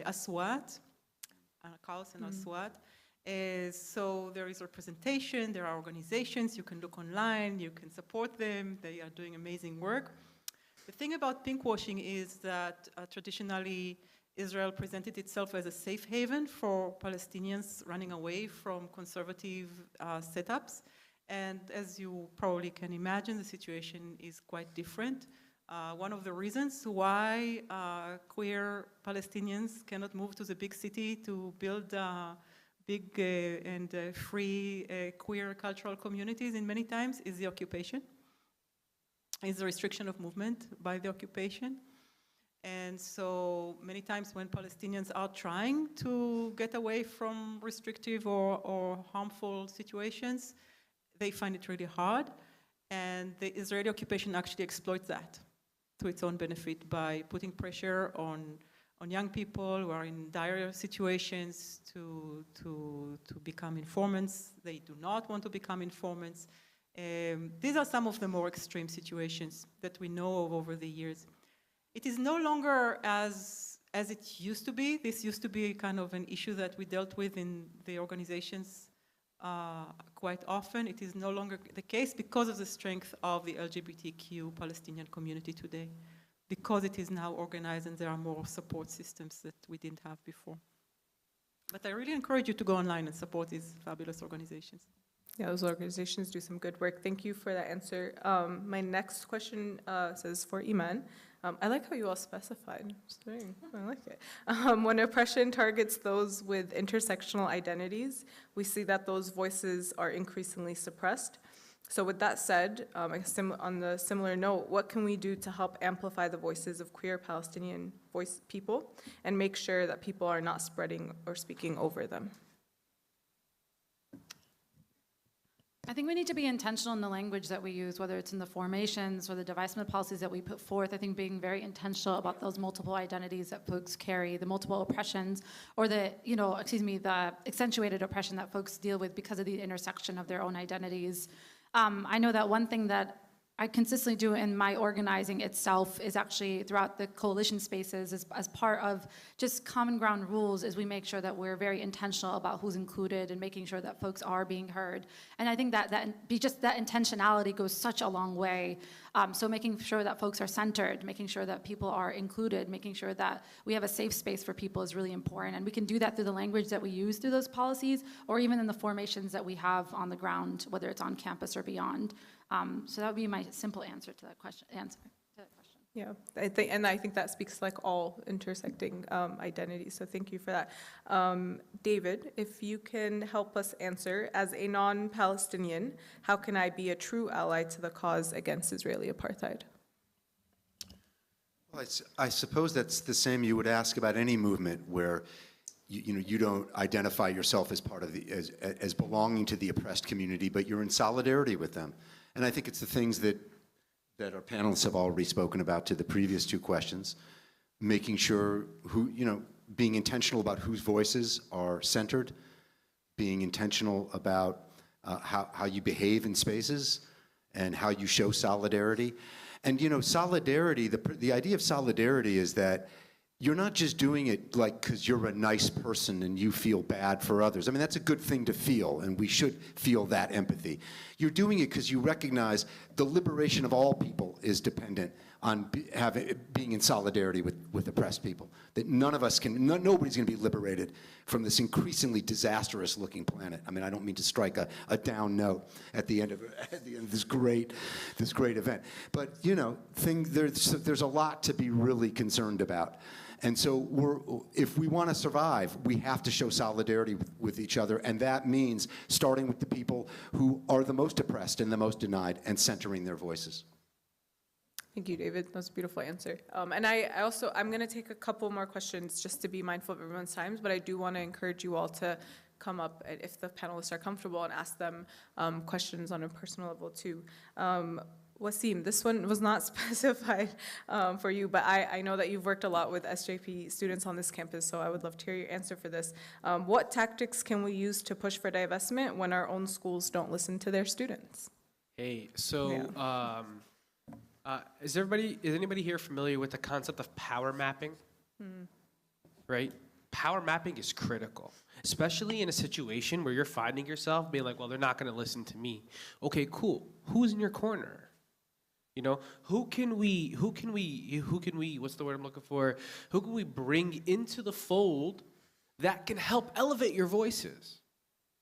[SPEAKER 10] Aswat, Al-Qaus and Aswat. So there is representation, there are organizations, you can look online, you can support them, they are doing amazing work. The thing about pinkwashing is that traditionally Israel presented itself as a safe haven for Palestinians running away from conservative setups. And as you probably can imagine, the situation is quite different. One of the reasons why queer Palestinians cannot move to the big city to build big and free queer cultural communities in many times is the occupation, is the restriction of movement by the occupation. And so many times when Palestinians are trying to get away from restrictive or harmful situations, they find it really hard. And the Israeli occupation actually exploits that to its own benefit by putting pressure on young people who are in dire situations to become informants. They do not want to become informants. These are some of the more extreme situations that we know of over the years. It is no longer as it used to be. This used to be kind of an issue that we dealt with in the organizations quite often. It is no longer the case because of the strength of the LGBTQ Palestinian community today, because it is now organized and there are more support systems that we didn't have before. But I really encourage you to go online and support these fabulous organizations.
[SPEAKER 8] Yeah, those organizations do some good work. Thank you for that answer. My next question says for Iman. I like how you all specified. I like it. When oppression targets those with intersectional identities, we see that those voices are increasingly suppressed. So with that said, on the similar note, what can we do to help amplify the voices of queer Palestinian people and make sure that people are not spreading or speaking over them?
[SPEAKER 12] I think we need to be intentional in the language that we use, whether it's in the formations or the divestment policies that we put forth. I think being very intentional about those multiple identities that folks carry, the multiple oppressions, or the accentuated oppression that folks deal with because of the intersection of their own identities. I know that one thing that I consistently do in my organizing itself is actually throughout the coalition spaces as part of just common ground rules is we make sure that we're very intentional about who's included and making sure that folks are being heard. And I think that intentionality goes such a long way. So making sure that folks are centered, making sure that people are included, making sure that we have a safe space for people is really important. And we can do that through the language that we use through those policies or even in the formations that we have on the ground, whether it's on campus or beyond. So that would be my simple answer to that question.
[SPEAKER 8] Yeah, I think that speaks like all intersecting identities. So thank you for that. David, if you can help us answer, as a non-Palestinian, how can I be a true ally to the cause against Israeli apartheid?
[SPEAKER 11] I suppose that's the same you would ask about any movement where you don't identify yourself as part of as belonging to the oppressed community, but you're in solidarity with them. And I think it's the things that our panelists have already spoken about to the previous two questions, making sure being intentional about whose voices are centered, being intentional about how you behave in spaces and how you show solidarity. And solidarity, the idea of solidarity is that you're not just doing it like because you're a nice person and you feel bad for others. I mean, that's a good thing to feel, and we should feel that empathy. You're doing it because you recognize the liberation of all people is dependent on being in solidarity with oppressed people. That none of us nobody's going to be liberated from this increasingly disastrous looking planet. I mean, I don't mean to strike a down note at the end of this great event. But there's a lot to be really concerned about. And so if we want to survive, we have to show solidarity with each other, and that means starting with the people who are the most oppressed and the most denied and centering their voices.
[SPEAKER 8] Thank you, David. That was a beautiful answer. And I'm going to take a couple more questions just to be mindful of everyone's times, but I do want to encourage you all to come up if the panelists are comfortable and ask them questions on a personal level too. Wasim, this one was not specified for you, but I know that you've worked a lot with SJP students on this campus, so I would love to hear your answer for this. What tactics can we use to push for divestment when our own schools don't listen to their students?
[SPEAKER 9] Hey, so is anybody here familiar with the concept of power mapping? Right? Power mapping is critical, especially in a situation where you're finding yourself being like, well, they're not going to listen to me. Okay, cool. Who's in your corner? Who can we, what's the word I'm looking for? Who can we bring into the fold that can help elevate your voices?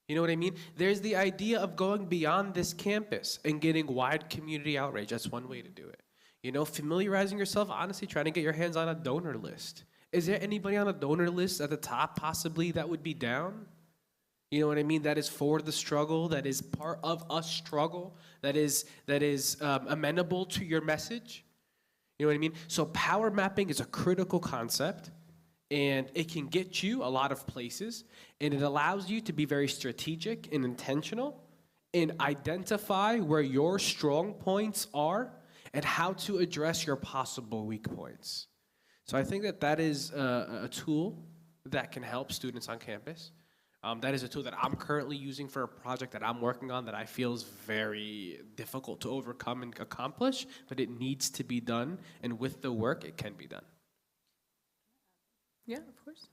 [SPEAKER 9] You know what I mean? There's the idea of going beyond this campus and getting wide community outrage. That's one way to do it. Familiarizing yourself, honestly, trying to get your hands on a donor list. Is there anybody on a donor list at the top possibly that would be down? You know what I mean? That is for the struggle, that is part of a struggle, that is amenable to your message. You know what I mean? So power mapping is a critical concept, and it can get you a lot of places, and it allows you to be very strategic and intentional and identify where your strong points are and how to address your possible weak points. So I think that is a tool that can help students on campus. That is a tool that I'm currently using for a project that I'm working on that I feel is very difficult to overcome and accomplish, but it needs to be done, and with the work, it can be done.
[SPEAKER 8] Yeah, of course.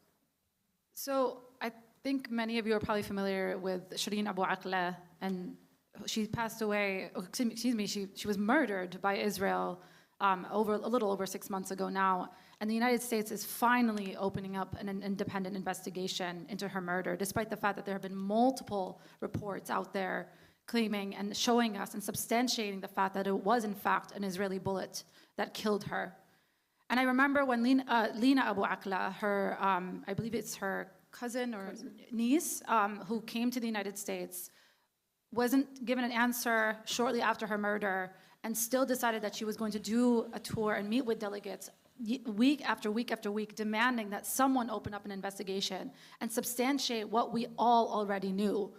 [SPEAKER 12] So I think many of you are probably familiar with Shireen Abu Akleh, and she passed away, she was murdered by Israel a little over 6 months ago now. And the United States is finally opening up an independent investigation into her murder, despite the fact that there have been multiple reports out there claiming and showing us and substantiating the fact that it was, in fact, an Israeli bullet that killed her. And I remember when Lina Abu Akleh, her, I believe it's her cousin or niece, who came to the United States, wasn't given an answer shortly after her murder and still decided that she was going to do a tour and meet with delegates week after week after week, demanding that someone open up an investigation and substantiate what we all already knew.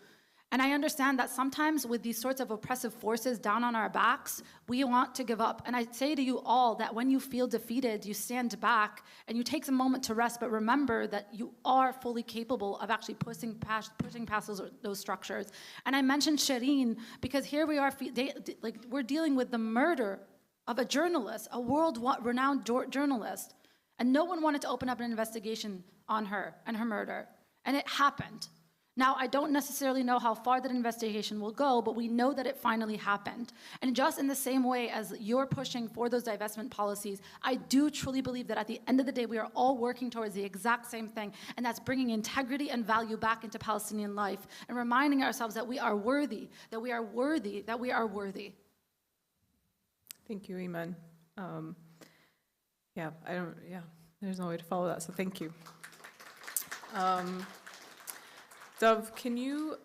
[SPEAKER 12] And I understand that sometimes with these sorts of oppressive forces down on our backs, we want to give up. And I say to you all that when you feel defeated, you stand back and you take a moment to rest, but remember that you are fully capable of actually pushing past those structures. And I mentioned Shireen because here we are, we're dealing with the murder of a journalist, a world-renowned journalist, and no one wanted to open up an investigation on her and her murder, and it happened. Now, I don't necessarily know how far that investigation will go, but we know that it finally happened. And just in the same way as you're pushing for those divestment policies, I do truly believe that at the end of the day, we are all working towards the exact same thing, and that's bringing integrity and value back into Palestinian life and reminding ourselves that we are worthy, that we are worthy, that we are worthy.
[SPEAKER 8] Thank you, Iman. There's no way to follow that, so thank you. Dov, can you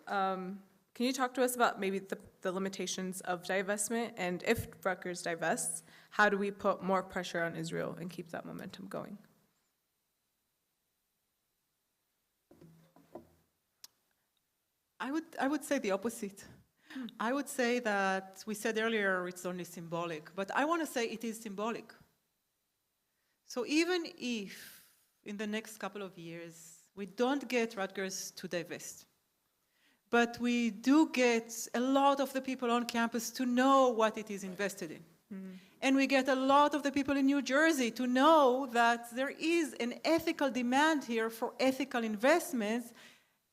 [SPEAKER 8] talk to us about maybe the limitations of divestment, and if Rutgers divests, how do we put more pressure on Israel and keep that momentum going?
[SPEAKER 10] I would say the opposite. I would say that we said earlier it's only symbolic, but I want to say it is symbolic. So even if in the next couple of years we don't get Rutgers to divest, but we do get a lot of the people on campus to know what it is invested in. And we get a lot of the people in New Jersey to know that there is an ethical demand here for ethical investments,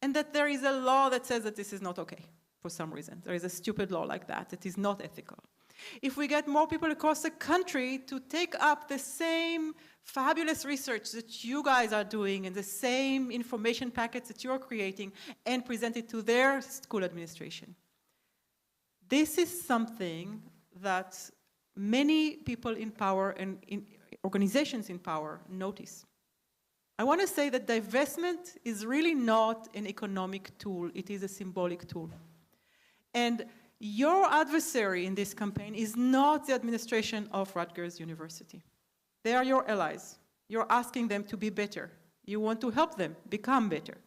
[SPEAKER 10] and that there is a law that says that this is not okay for some reason. There is a stupid law like that. It is not ethical. If we get more people across the country to take up the same fabulous research that you guys are doing and the same information packets that you're creating and present it to their school administration, this is something that many people in power and organizations in power notice. I want to say that divestment is really not an economic tool. It is a symbolic tool. And your adversary in this campaign is not the administration of Rutgers University. They are your allies. You're asking them to be better. You want to help them become better.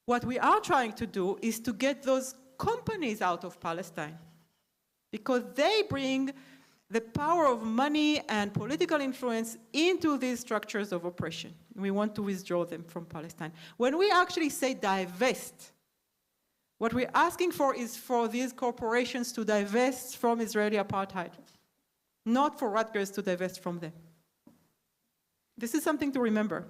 [SPEAKER 10] What we are trying to do is to get those companies out of Palestine, because they bring the power of money and political influence into these structures of oppression. We want to withdraw them from Palestine. When we actually say divest, what we're asking for is for these corporations to divest from Israeli apartheid, not for Rutgers to divest from them. This is something to remember.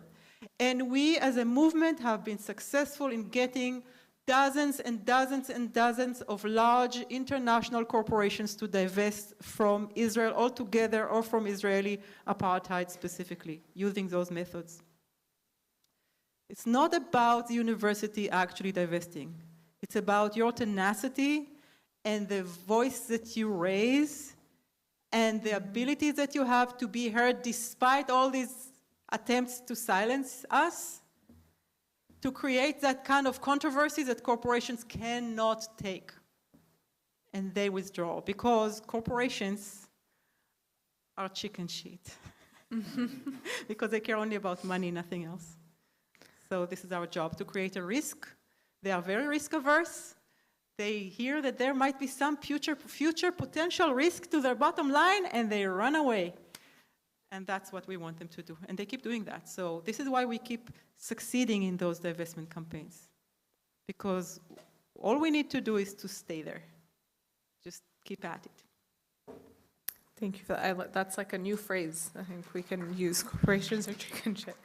[SPEAKER 10] And we as a movement have been successful in getting dozens and dozens and dozens of large international corporations to divest from Israel altogether or from Israeli apartheid specifically, using those methods. It's not about the university actually divesting. It's about your tenacity and the voice that you raise and the ability that you have to be heard despite all these attempts to silence us, to create that kind of controversy that corporations cannot take. And they withdraw, because corporations are chicken shit. Because they care only about money, nothing else. So this is our job, to create a risk. They are very risk averse. They hear that there might be some future potential risk to their bottom line, and they run away. And that's what we want them to do. And they keep doing that. So this is why we keep succeeding in those divestment campaigns. Because all we need to do is to stay there. Just keep at it.
[SPEAKER 8] Thank you for that. That's like a new phrase I think we can use. Corporations are chicken shit.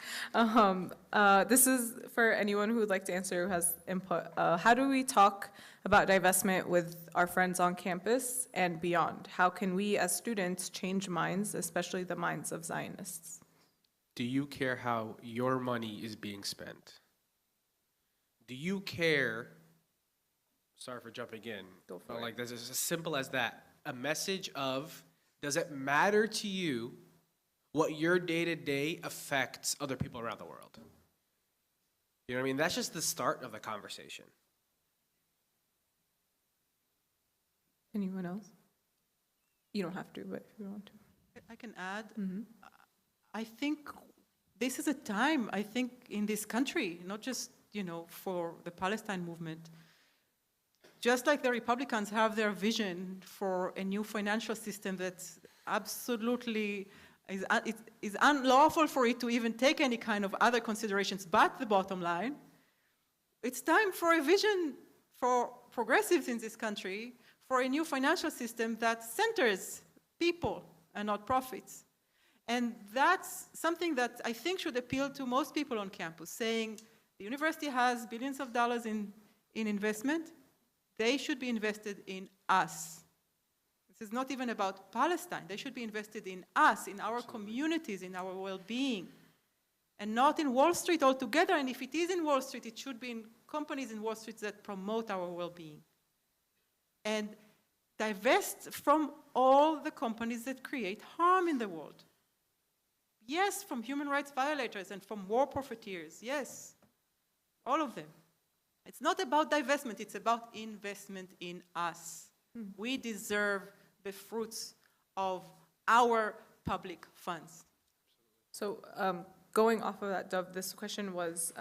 [SPEAKER 8] This is for anyone who would like to answer, who has input. How do we talk about divestment with our friends on campus and beyond? How can we as students change minds, especially the minds of Zionists?
[SPEAKER 9] Do you care how your money is being spent? Do you care, sorry for jumping in, but like this is as simple as that, a message of, does it matter to you what your day-to-day affects other people around the world? You know what I mean? That's just the start of the conversation.
[SPEAKER 8] Anyone else? You don't have to, but if you want to.
[SPEAKER 10] I can add. I think this is a time, I think, in this country, not just, for the Palestine movement. Just like the Republicans have their vision for a new financial system that's absolutely is unlawful for it to even take any kind of other considerations but the bottom line, it's time for a vision for progressives in this country for a new financial system that centers people and not profits. And that's something that I think should appeal to most people on campus, saying the university has billions of dollars in investment. They should be invested in us. This is not even about Palestine. They should be invested in us, in our communities, in our well-being, and not in Wall Street altogether. And if it is in Wall Street, it should be in companies in Wall Street that promote our well-being. And divest from all the companies that create harm in the world. Yes, from human rights violators and from war profiteers. Yes, all of them. It's not about divestment, it's about investment in us. We deserve the fruits of our public funds.
[SPEAKER 8] So going off of that, Dove, this question was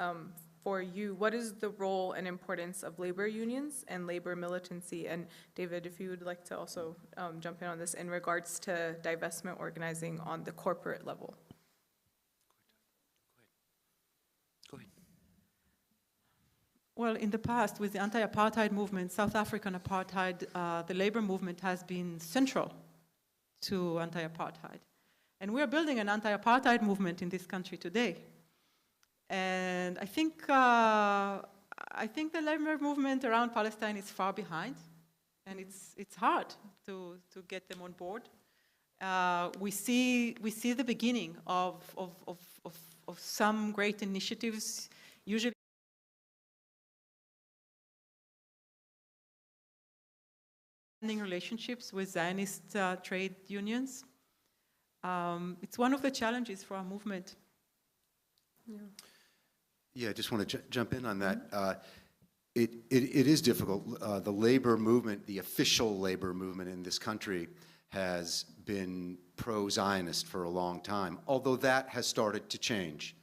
[SPEAKER 8] for you. What is the role and importance of labor unions and labor militancy? And David, if you would like to also jump in on this in regards to divestment organizing on the corporate level.
[SPEAKER 11] Go ahead.
[SPEAKER 10] Well, in the past, with the anti-apartheid movement, South African apartheid, the labor movement has been central to anti-apartheid. And we're building an anti-apartheid movement in this country today. And I think the labor movement around Palestine is far behind, and it's hard to get them on board. We see the beginning of some great initiatives, usually relationships with Zionist trade unions. It's one of the challenges for our movement.
[SPEAKER 11] Yeah, I just want to jump in on that. It is difficult. The labor movement, the official labor movement in this country, has been pro-Zionist for a long time, although that has started to change.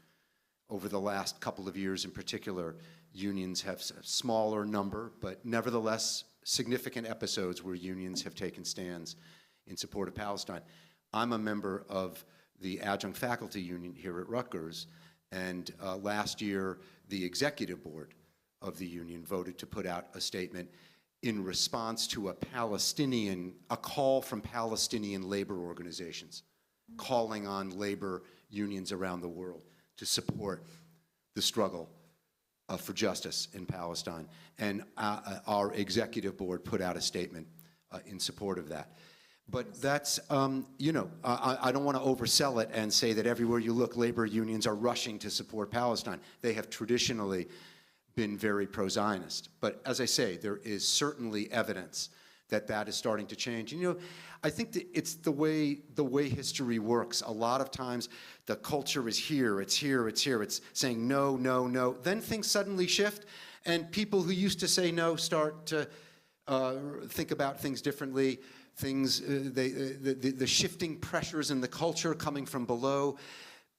[SPEAKER 11] Over the last couple of years in particular, unions have a smaller number, but nevertheless significant episodes where unions have taken stands in support of Palestine. I'm a member of the adjunct faculty union here at Rutgers, and last year the executive board of the union voted to put out a statement in response to a call from Palestinian labor organizations, calling on labor unions around the world to support the struggle for justice in Palestine. And our executive board put out a statement in support of that. But that's, you know, I don't want to oversell it and say that everywhere you look, labor unions are rushing to support Palestine. They have traditionally been very pro-Zionist. But as I say, there is certainly evidence that that is starting to change. And, you know, I think that it's the way history works. A lot of times the culture is here, it's here, it's here, it's saying no, no, no. Then things suddenly shift, and people who used to say no start to think about things differently. The shifting pressures in the culture coming from below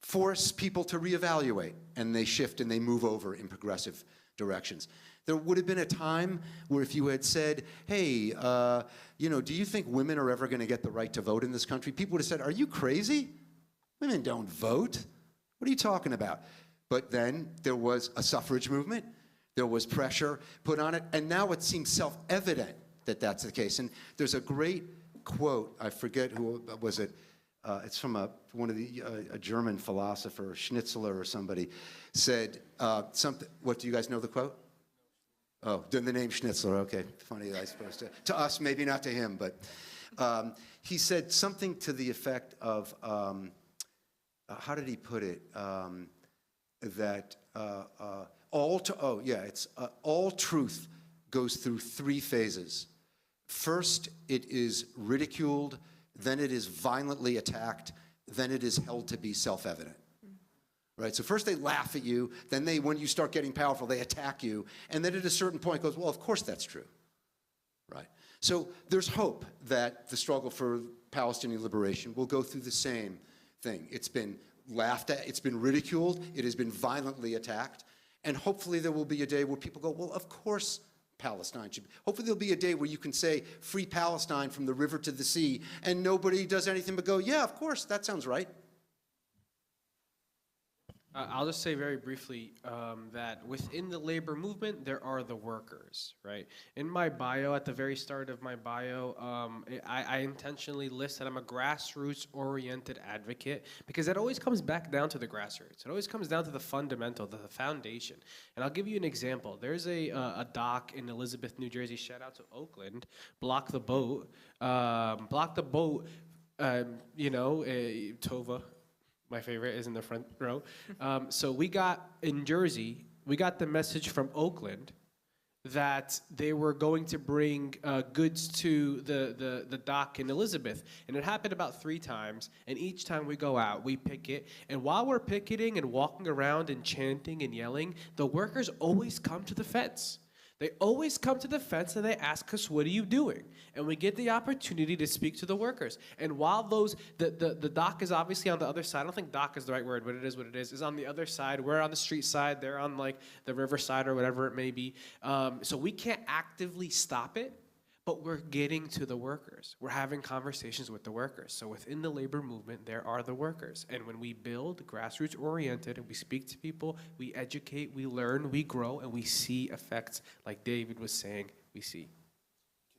[SPEAKER 11] force people to reevaluate, and they shift and they move over in progressive directions. There would have been a time where if you had said, hey, you know, do you think women are ever going to get the right to vote in this country? People would have said, are you crazy? Women don't vote. What are you talking about? But then there was a suffrage movement. There was pressure put on it. And now it seems self-evident that that's the case. And there's a great quote, I forget who was it, it's from one of the, a German philosopher, Schnitzler or somebody, said something, what, do you guys know the quote? Oh, the name Schnitzler, okay, funny, I suppose, to us, maybe not to him, but he said something to the effect of, how did he put it, that all truth goes through three phases. First, it is ridiculed, then it is violently attacked, then it is held to be self-evident. Right, so first they laugh at you, then when you start getting powerful, they attack you, and then at a certain point goes, well, of course that's true, right? So there's hope that the struggle for Palestinian liberation will go through the same thing. It's been laughed at, it's been ridiculed, it has been violently attacked, and hopefully there will be a day where people go, well, of course Palestine should be. Hopefully there'll be a day where you can say, free Palestine from the river to the sea, and nobody does anything but go, yeah, of course, that sounds right.
[SPEAKER 9] I'll just say very briefly that within the labor movement, there are the workers, right? In my bio, at the very start of my bio, I intentionally list that I'm a grassroots-oriented advocate because it always comes back down to the grassroots. It always comes down to the fundamental, the foundation. And I'll give you an example. There's a dock in Elizabeth, New Jersey, shout out to Oakland, Block the Boat. You know, Tova. My favorite is in the front row. So we got, in Jersey, we got the message from Oakland that they were going to bring goods to the dock in Elizabeth. And it happened about 3 times. And each time we go out, we picket. And while we're picketing and walking around and chanting and yelling, the workers always come to the fence. They always come to the fence and they ask us, what are you doing? And we get the opportunity to speak to the workers. And while the dock is obviously on the other side, I don't think dock is the right word, but it is on the other side. We're on the street side, they're on like the river side or whatever it may be. So we can't actively stop it, but we're getting to the workers. We're having conversations with the workers. So within the labor movement, there are the workers. And when we build grassroots-oriented and we speak to people, we educate, we learn, we grow, and we see effects like David was saying we see.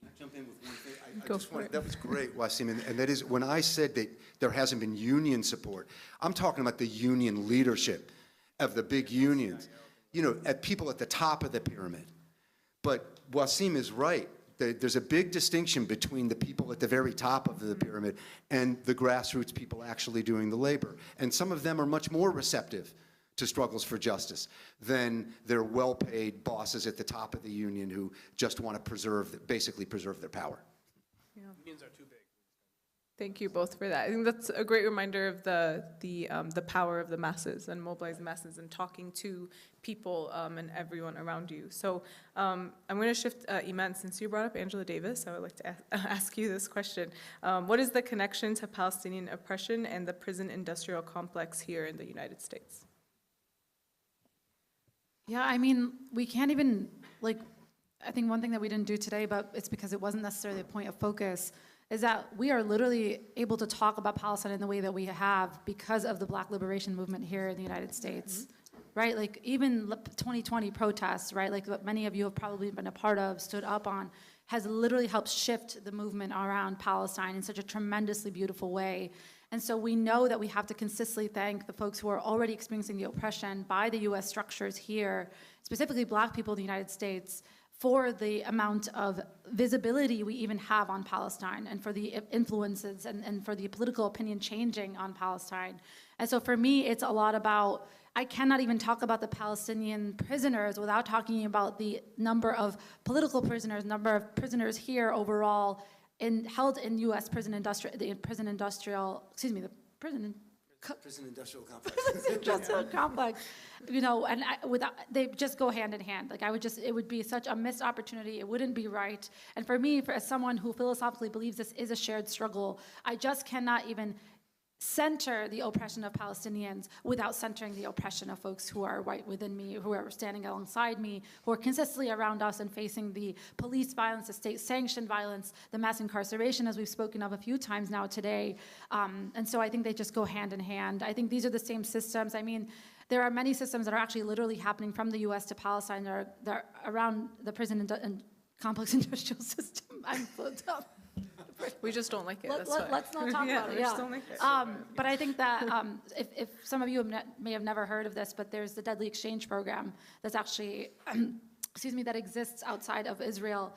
[SPEAKER 11] Can I jump in with one thing? That was great, Wasim, and that is when I said that there hasn't been union support, I'm talking about the union leadership of the big unions, at people at the top of the pyramid. But Wasim is right. There's a big distinction between the people at the very top of the pyramid and the grassroots people actually doing the labor. And some of them are much more receptive to struggles for justice than their well-paid bosses at the top of the union who just want to basically preserve their power.
[SPEAKER 8] Yeah. Unions are too big. Thank you both for that. I think that's a great reminder of the power of the masses and mobilizing masses and talking to people and everyone around you. So I'm going to shift, Iman, since you brought up Angela Davis, I would like to ask you this question. What is the connection to Palestinian oppression and the prison industrial complex here in the United States?
[SPEAKER 12] Yeah, I mean, we can't even, I think one thing that we didn't do today, but it's because it wasn't necessarily a point of focus, is that we are literally able to talk about Palestine in the way that we have because of the Black liberation movement here in the United States, right? Like even 2020 protests, right? Like what many of you have probably been a part of, stood up on, has literally helped shift the movement around Palestine in such a tremendously beautiful way. And so we know that we have to consistently thank the folks who are already experiencing the oppression by the US structures here, specifically Black people in the United States, for the amount of visibility we even have on Palestine and for the influences and for the political opinion changing on Palestine. And so for me, it's a lot about, I cannot even talk about the Palestinian prisoners without talking about the number of political prisoners, number of prisoners here overall held in U.S. prison industrial complex, and they just go hand in hand. Like it would be such a missed opportunity. It wouldn't be right. And for me, as someone who philosophically believes this is a shared struggle, I just cannot even center the oppression of Palestinians without centering the oppression of folks who are white within me, who are standing alongside me, who are consistently around us and facing the police violence, the state-sanctioned violence, the mass incarceration, as we've spoken of a few times now today. And so I think they just go hand in hand. I think these are the same systems. I mean, there are many systems that are actually literally happening from the US to Palestine that are around the prison and complex industrial system. I'm flipped up.
[SPEAKER 8] We just don't like it.
[SPEAKER 12] Let's not talk about it.
[SPEAKER 8] We just don't like it.
[SPEAKER 12] But I think that if some of you may have never heard of this, but there's the Deadly Exchange Program that's actually, that exists outside of Israel,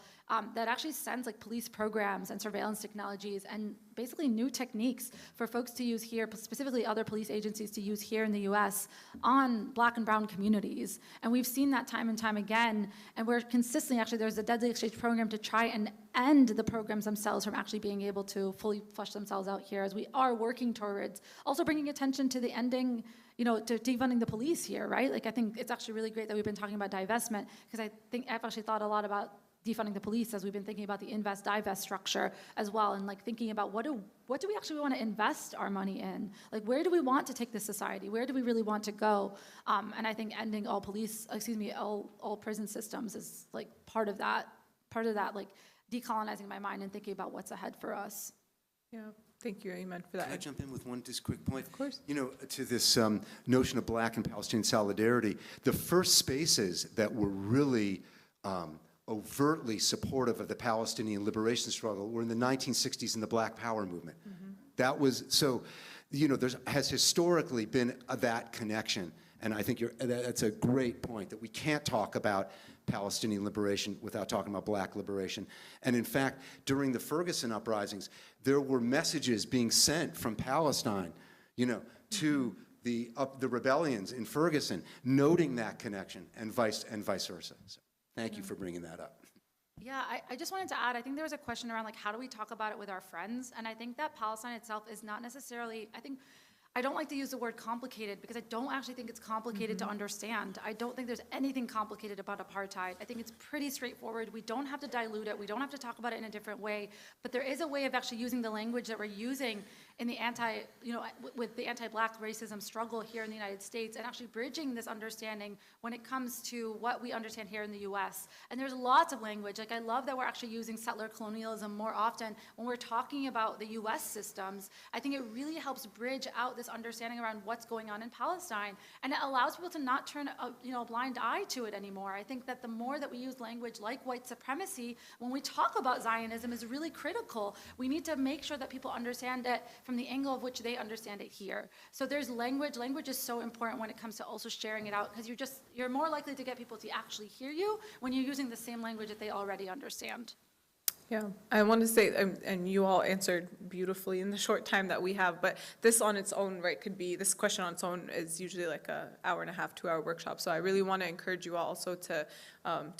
[SPEAKER 12] that actually sends police programs and surveillance technologies and basically new techniques for folks to use here, specifically other police agencies to use here in the US on Black and brown communities. And we've seen that time and time again, and we're consistently, actually there's a Deadly Exchange Program to try and end the programs themselves from actually being able to fully flush themselves out here, as we are working towards also bringing attention to the ending, to defunding the police here, right? I think it's actually really great that we've been talking about divestment, because I think I've actually thought a lot about defunding the police as we've been thinking about the invest-divest structure as well, and thinking about what do we actually want to invest our money in? Where do we want to take this society? Where do we really want to go? And I think ending all prison systems is part of that, decolonizing my mind and thinking about what's ahead for us.
[SPEAKER 8] Yeah, thank you, Iman, for that.
[SPEAKER 11] Can I jump in with one just quick point?
[SPEAKER 8] Of course.
[SPEAKER 11] To this notion of Black and Palestinian solidarity, the first spaces that were really overtly supportive of the Palestinian liberation struggle were in the 1960s in the Black Power movement. Mm-hmm. That was, so, there has historically been that connection. And I think that's a great point, that we can't talk about Palestinian liberation without talking about Black liberation. And in fact, during the Ferguson uprisings, there were messages being sent from Palestine, to the rebellions in Ferguson, noting that connection, and vice versa. So, Thank you for bringing that up.
[SPEAKER 12] Yeah, I just wanted to add, I think there was a question around like, how do we talk about it with our friends? And I think that Palestine itself is not necessarily, I don't like to use the word complicated because I don't actually think it's complicated to understand. I don't think there's anything complicated about apartheid. I think it's pretty straightforward. We don't have to dilute it. We don't have to talk about it in a different way. But there is a way of actually using the language that we're using in the with the anti-Black racism struggle here in the United States and actually bridging this understanding when it comes to what we understand here in the US. And there's lots of language. Like, I love that we're actually using settler colonialism more often when we're talking about the US systems. I think it really helps bridge out this understanding around what's going on in Palestine. And it allows people to not turn a blind eye to it anymore. I think that the more that we use language like white supremacy, when we talk about Zionism, is really critical. We need to make sure that people understand it from the angle of which they understand it here. So there's language. Language is so important when it comes to also sharing it out, because you're more likely to get people to actually hear you when you're using the same language that they already understand.
[SPEAKER 8] Yeah, I want to say, and you all answered beautifully in the short time that we have, but this on its own, right, this question on its own is usually like an hour and a half, 2-hour workshop. So I really want to encourage you all also to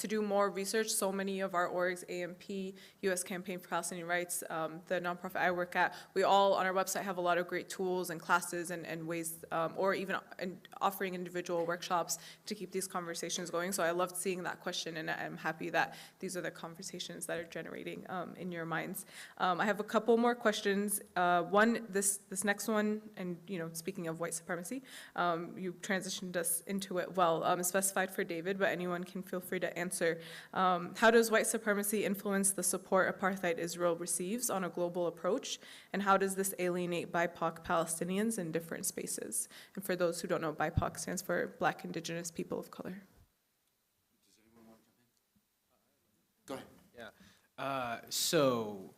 [SPEAKER 8] do more research. So many of our orgs, AMP, U.S. Campaign for Palestinian Rights, the nonprofit I work at, we all on our website have a lot of great tools and classes and ways, or even offering individual workshops to keep these conversations going. So I loved seeing that question, and I'm happy that these are the conversations that are generating in your minds. I have a couple more questions. One, this next one, and speaking of white supremacy, you transitioned us into it well. It's specified for David, but anyone can feel free to answer. How does white supremacy influence the support apartheid Israel receives on a global approach? And how does this alienate BIPOC Palestinians in different spaces? And for those who don't know, BIPOC stands for Black, Indigenous, People of Color.
[SPEAKER 11] Does anyone want to jump in? Go ahead.
[SPEAKER 9] So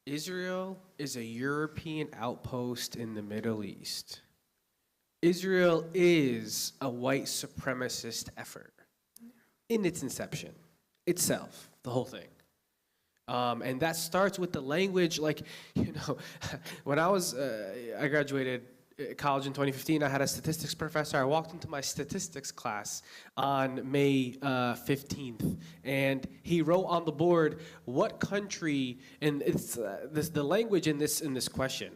[SPEAKER 9] Israel is a European outpost in the Middle East. Israel is a white supremacist effort in its inception, itself, the whole thing. And that starts with the language, when I graduated college in 2015, I had a statistics professor. I walked into my statistics class on May 15th, and he wrote on the board, what country, and it's the language in this question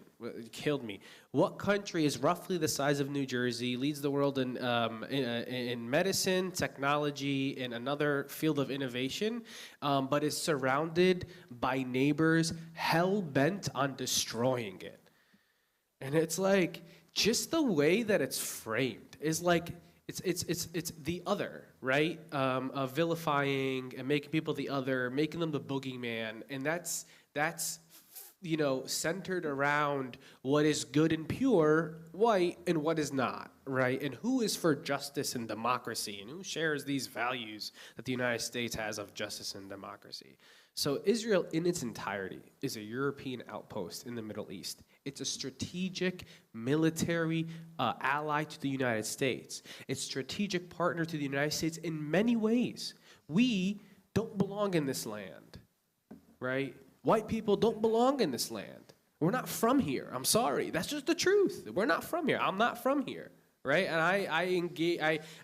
[SPEAKER 9] killed me. What country is roughly the size of New Jersey, leads the world in medicine, technology, and another field of innovation, but is surrounded by neighbors hell-bent on destroying it? And it's like, just the way that it's framed is like, it's the other, right? Vilifying and making people the other, making them the boogeyman, and that's centered around what is good and pure white and what is not, right? And who is for justice and democracy, and who shares these values that the United States has of justice and democracy. So Israel in its entirety is a European outpost in the Middle East. It's a strategic military ally to the United States. It's a strategic partner to the United States in many ways. We don't belong in this land, right? White people don't belong in this land. We're not from here. I'm sorry. That's just the truth. We're not from here. I'm not from here. Right, and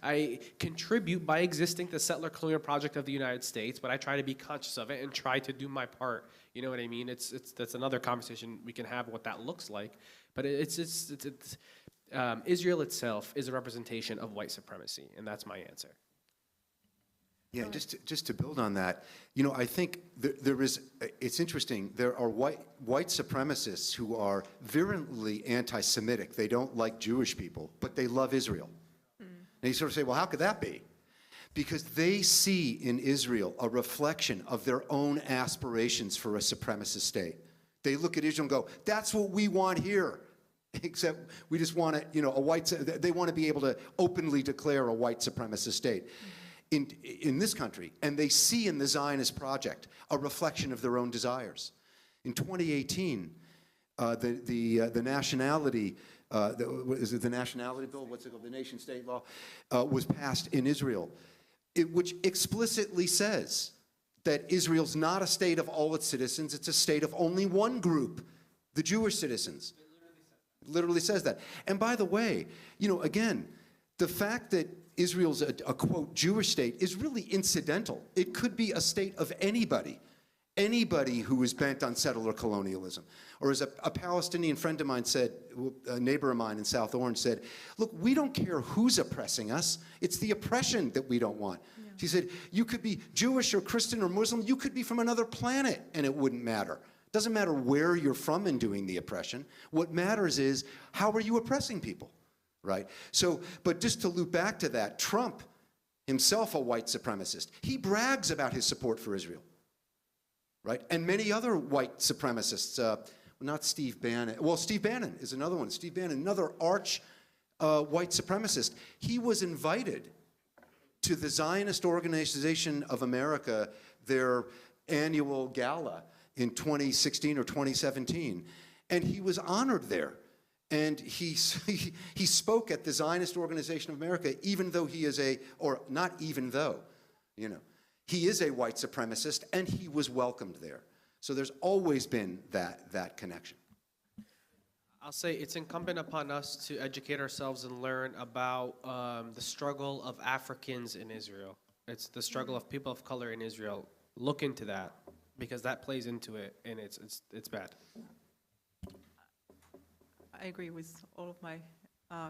[SPEAKER 9] I contribute by existing to the settler colonial project of the United States, but I try to be conscious of it and try to do my part. You know what I mean? That's another conversation we can have what that looks like. But Israel itself is a representation of white supremacy, and that's my answer.
[SPEAKER 11] Yeah, just to build on that, I think there is, it's interesting, there are white supremacists who are virulently anti-Semitic. They don't like Jewish people, but they love Israel. And you sort of say, well, how could that be? Because they see in Israel a reflection of their own aspirations for a supremacist state. They look at Israel and go, that's what we want here. Except we just want they want to be able to openly declare a white supremacist state. In this country, and they see in the Zionist project a reflection of their own desires. In 2018, the nationality, is it the nationality bill? What's it called? The nation-state law was passed in Israel, which explicitly says that Israel's not a state of all its citizens; it's a state of only one group, the Jewish citizens. It literally says that. And by the way, again, the fact that Israel's a quote, Jewish state is really incidental. It could be a state of anybody who is bent on settler colonialism. Or as a Palestinian friend of mine said, a neighbor of mine in South Orange said, look, we don't care who's oppressing us. It's the oppression that we don't want. Yeah. She said, you could be Jewish or Christian or Muslim, you could be from another planet, and it wouldn't matter. It doesn't matter where you're from in doing the oppression. What matters is, how are you oppressing people, right? So, but just to loop back to that, Trump, himself a white supremacist, he brags about his support for Israel. Right? And many other white supremacists, not Steve Bannon. Well, Steve Bannon is another one. Steve Bannon, another arch white supremacist. He was invited to the Zionist Organization of America, their annual gala in 2016 or 2017. And he was honored there. And he spoke at the Zionist Organization of America, even though he is or not even though, you know. He is a white supremacist, and he was welcomed there. So there's always been that connection.
[SPEAKER 9] I'll say it's incumbent upon us to educate ourselves and learn about the struggle of Africans in Israel. It's the struggle of people of color in Israel. Look into that, because that plays into it, and it's bad.
[SPEAKER 10] I agree with all of my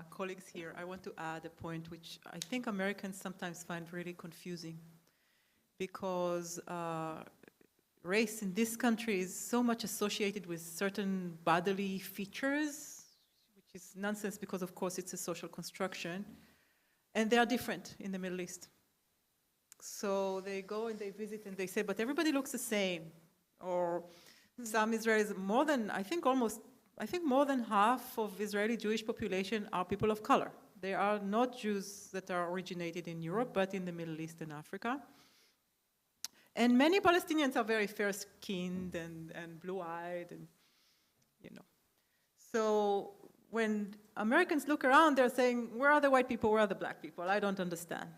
[SPEAKER 10] colleagues here. I want to add a point which I think Americans sometimes find really confusing. Because race in this country is so much associated with certain bodily features, which is nonsense because, of course, it's a social construction. And they are different in the Middle East. So they go and they visit and they say, but everybody looks the same. Or some Israelis, I think more than half of Israeli Jewish population are people of color. They are not Jews that are originated in Europe, but in the Middle East and Africa. And many Palestinians are very fair-skinned and blue-eyed, and you know. So when Americans look around, they're saying, where are the white people, where are the black people? I don't understand.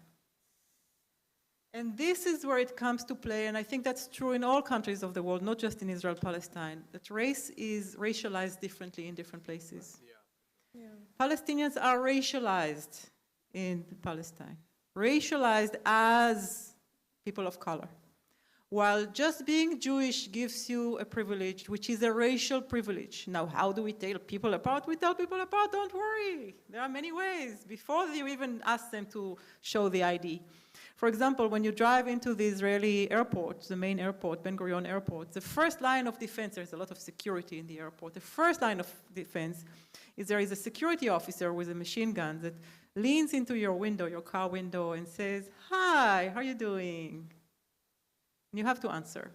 [SPEAKER 10] And this is where it comes to play, and I think that's true in all countries of the world, not just in Israel, Palestine, that race is racialized differently in different places. Yeah. Yeah. Palestinians are racialized in Palestine, racialized as people of color. While just being Jewish gives you a privilege, which is a racial privilege. Now, how do we tell people apart? We tell people apart, don't worry. There are many ways before you even ask them to show the ID. For example, when you drive into the Israeli airport, the main airport, Ben Gurion Airport, the first line of defense, there's a lot of security in the airport. The first line of defense is there is a security officer with a machine gun that leans into your window, your car window, and says, hi, how are you doing? And you have to answer.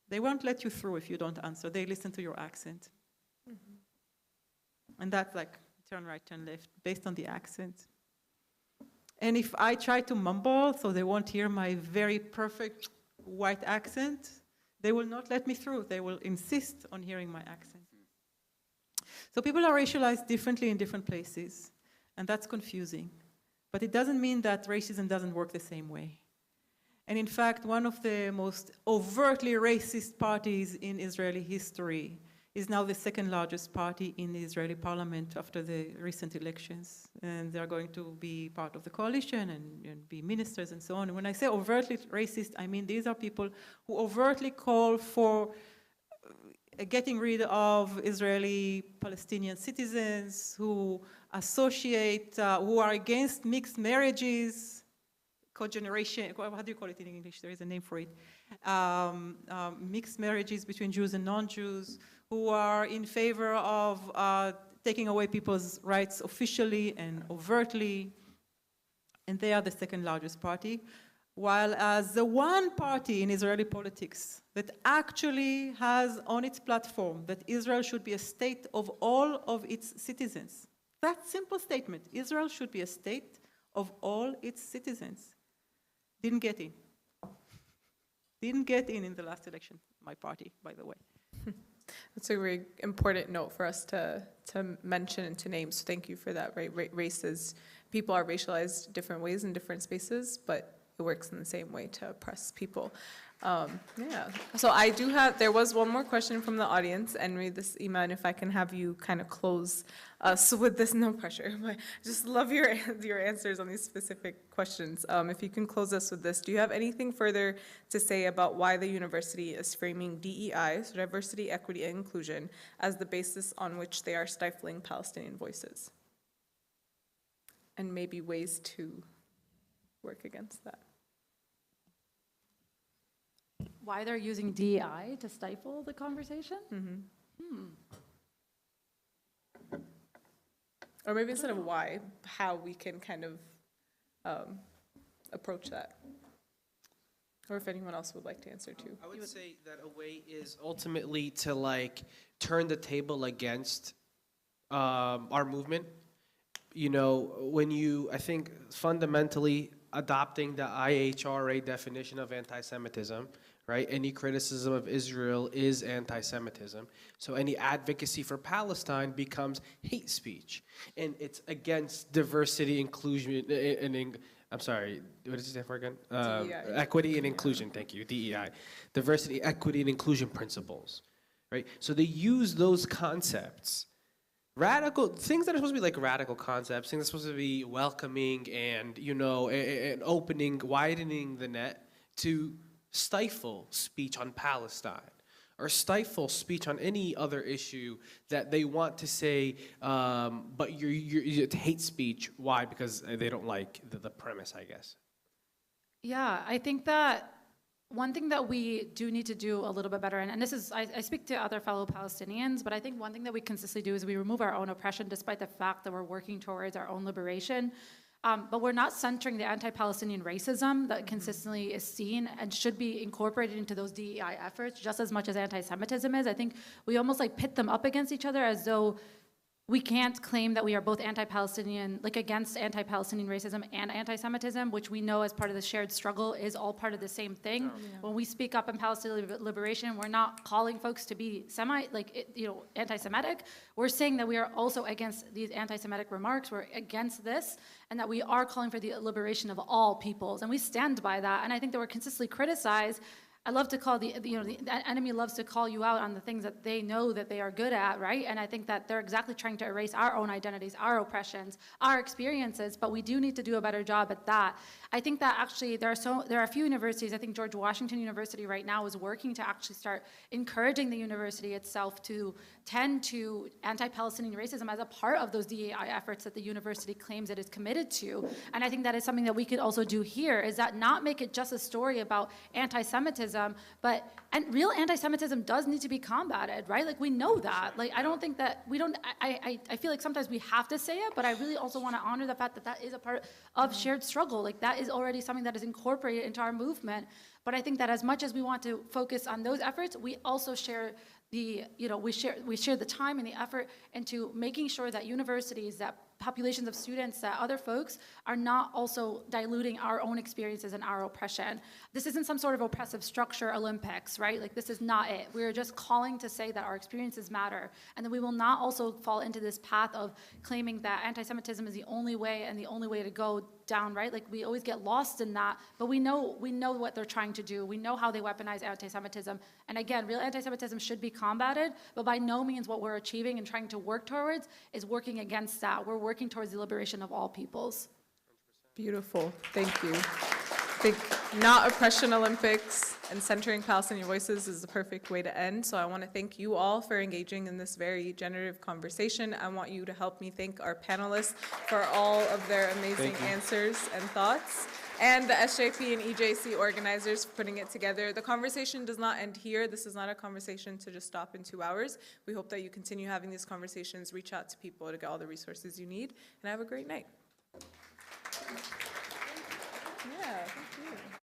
[SPEAKER 10] They won't let you through if you don't answer. They listen to your accent. Mm-hmm. And that's like turn right, turn left, based on the accent. And if I try to mumble so they won't hear my very perfect white accent, they will not let me through. They will insist on hearing my accent. So people are racialized differently in different places, and that's confusing. But it doesn't mean that racism doesn't work the same way. And in fact, one of the most overtly racist parties in Israeli history is now the second largest party in the Israeli parliament after the recent elections. And they're going to be part of the coalition and be ministers and so on. And when I say overtly racist, I mean these are people who overtly call for getting rid of Israeli Palestinian citizens, who associate, who are against mixed marriages, cogeneration, how do you call it in English? There is a name for it. Mixed marriages between Jews and non-Jews, who are in favor of taking away people's rights officially and overtly. And they are the second largest party. While as the one party in Israeli politics that actually has on its platform that Israel should be a state of all of its citizens. That simple statement, Israel should be a state of all its citizens. Didn't get in. Didn't get in the last election, my party, by the way.
[SPEAKER 8] That's a very important note for us to mention and to name, so thank you for that. Right? Races, people are racialized different ways in different spaces, but it works in the same way to oppress people. Yeah, so I do have, there was one more question from the audience, and read this, Iman, if I can have you kind of close us with this, no pressure, but I just love your answers on these specific questions. If you can close us with this, do you have anything further to say about why the university is framing DEI, so diversity, equity, and inclusion, as the basis on which they are stifling Palestinian voices? And maybe ways to work against that.
[SPEAKER 12] Why they're using DEI to stifle the conversation?
[SPEAKER 8] Or maybe instead of why, how we can kind of approach that. Or if anyone else would like to answer too.
[SPEAKER 9] I would say that a way is ultimately to like turn the table against our movement. You know, when you, I think fundamentally adopting the IHRA definition of anti-Semitism, right? Any criticism of Israel is anti-Semitism. So any advocacy for Palestine becomes hate speech. And it's against diversity, inclusion, and I'm sorry, what did you say for again? Equity and inclusion, thank you, DEI. Diversity, equity, and inclusion principles, right? So they use those concepts, radical, things that are supposed to be like radical concepts, things that are supposed to be welcoming and, you know, and opening, widening the net to stifle speech on Palestine or stifle speech on any other issue that they want to say, but it's hate speech. Why? Because they don't like the premise, I guess.
[SPEAKER 12] Yeah, I think that one thing that we do need to do a little bit better, and this is, I speak to other fellow Palestinians, but I think one thing that we consistently do is we remove our own oppression despite the fact that we're working towards our own liberation. But we're not centering the anti-Palestinian racism that consistently is seen and should be incorporated into those DEI efforts just as much as anti-Semitism is. I think we almost like pit them up against each other as though we can't claim that we are both anti-Palestinian, like against anti-Palestinian racism and anti-Semitism, which we know as part of the shared struggle is all part of the same thing. When we speak up in Palestinian liberation, we're not calling folks to be anti-Semitic. We're saying that we are also against these anti-Semitic remarks. We're against this, and that we are calling for the liberation of all peoples, and we stand by that. And I think that we're consistently criticized. I love to call the enemy loves to call you out on the things that they know that they are good at, right? And I think that they're exactly trying to erase our own identities, our oppressions, our experiences, but we do need to do a better job at that. I think that actually there are a few universities, I think George Washington University right now is working to actually start encouraging the university itself to tend to anti-Palestinian racism as a part of those DEI efforts that the university claims it is committed to. And I think that is something that we could also do here, is that not make it just a story about anti-Semitism, and real anti-Semitism does need to be combated, right? Like we know that. Like I don't think that I feel like sometimes we have to say it, but I really also want to honor the fact that that is a part of shared struggle. Like that is already something that is incorporated into our movement. But I think that as much as we want to focus on those efforts, we also share we share the time and the effort into making sure that universities, that populations of students, that other folks are not also diluting our own experiences and our oppression. This isn't some sort of oppressive structure Olympics, right? Like this is not it. We're just calling to say that our experiences matter, and that we will not also fall into this path of claiming that anti-Semitism is the only way and the only way to go down, right? Like we always get lost in that, but we know what they're trying to do. We know how they weaponize anti-Semitism. And again, real anti-Semitism should be combated, but by no means what we're achieving and trying to work towards is working against that. We're working towards the liberation of all peoples.
[SPEAKER 8] Beautiful, thank you. I think not oppression Olympics and centering Palestinian voices is the perfect way to end. So I want to thank you all for engaging in this very generative conversation. I want you to help me thank our panelists for all of their amazing answers and thoughts, and the SJP and EJC organizers for putting it together. The conversation does not end here. This is not a conversation to just stop in 2 hours. We hope that you continue having these conversations, reach out to people to get all the resources you need, and have a great night. Yeah, thank you.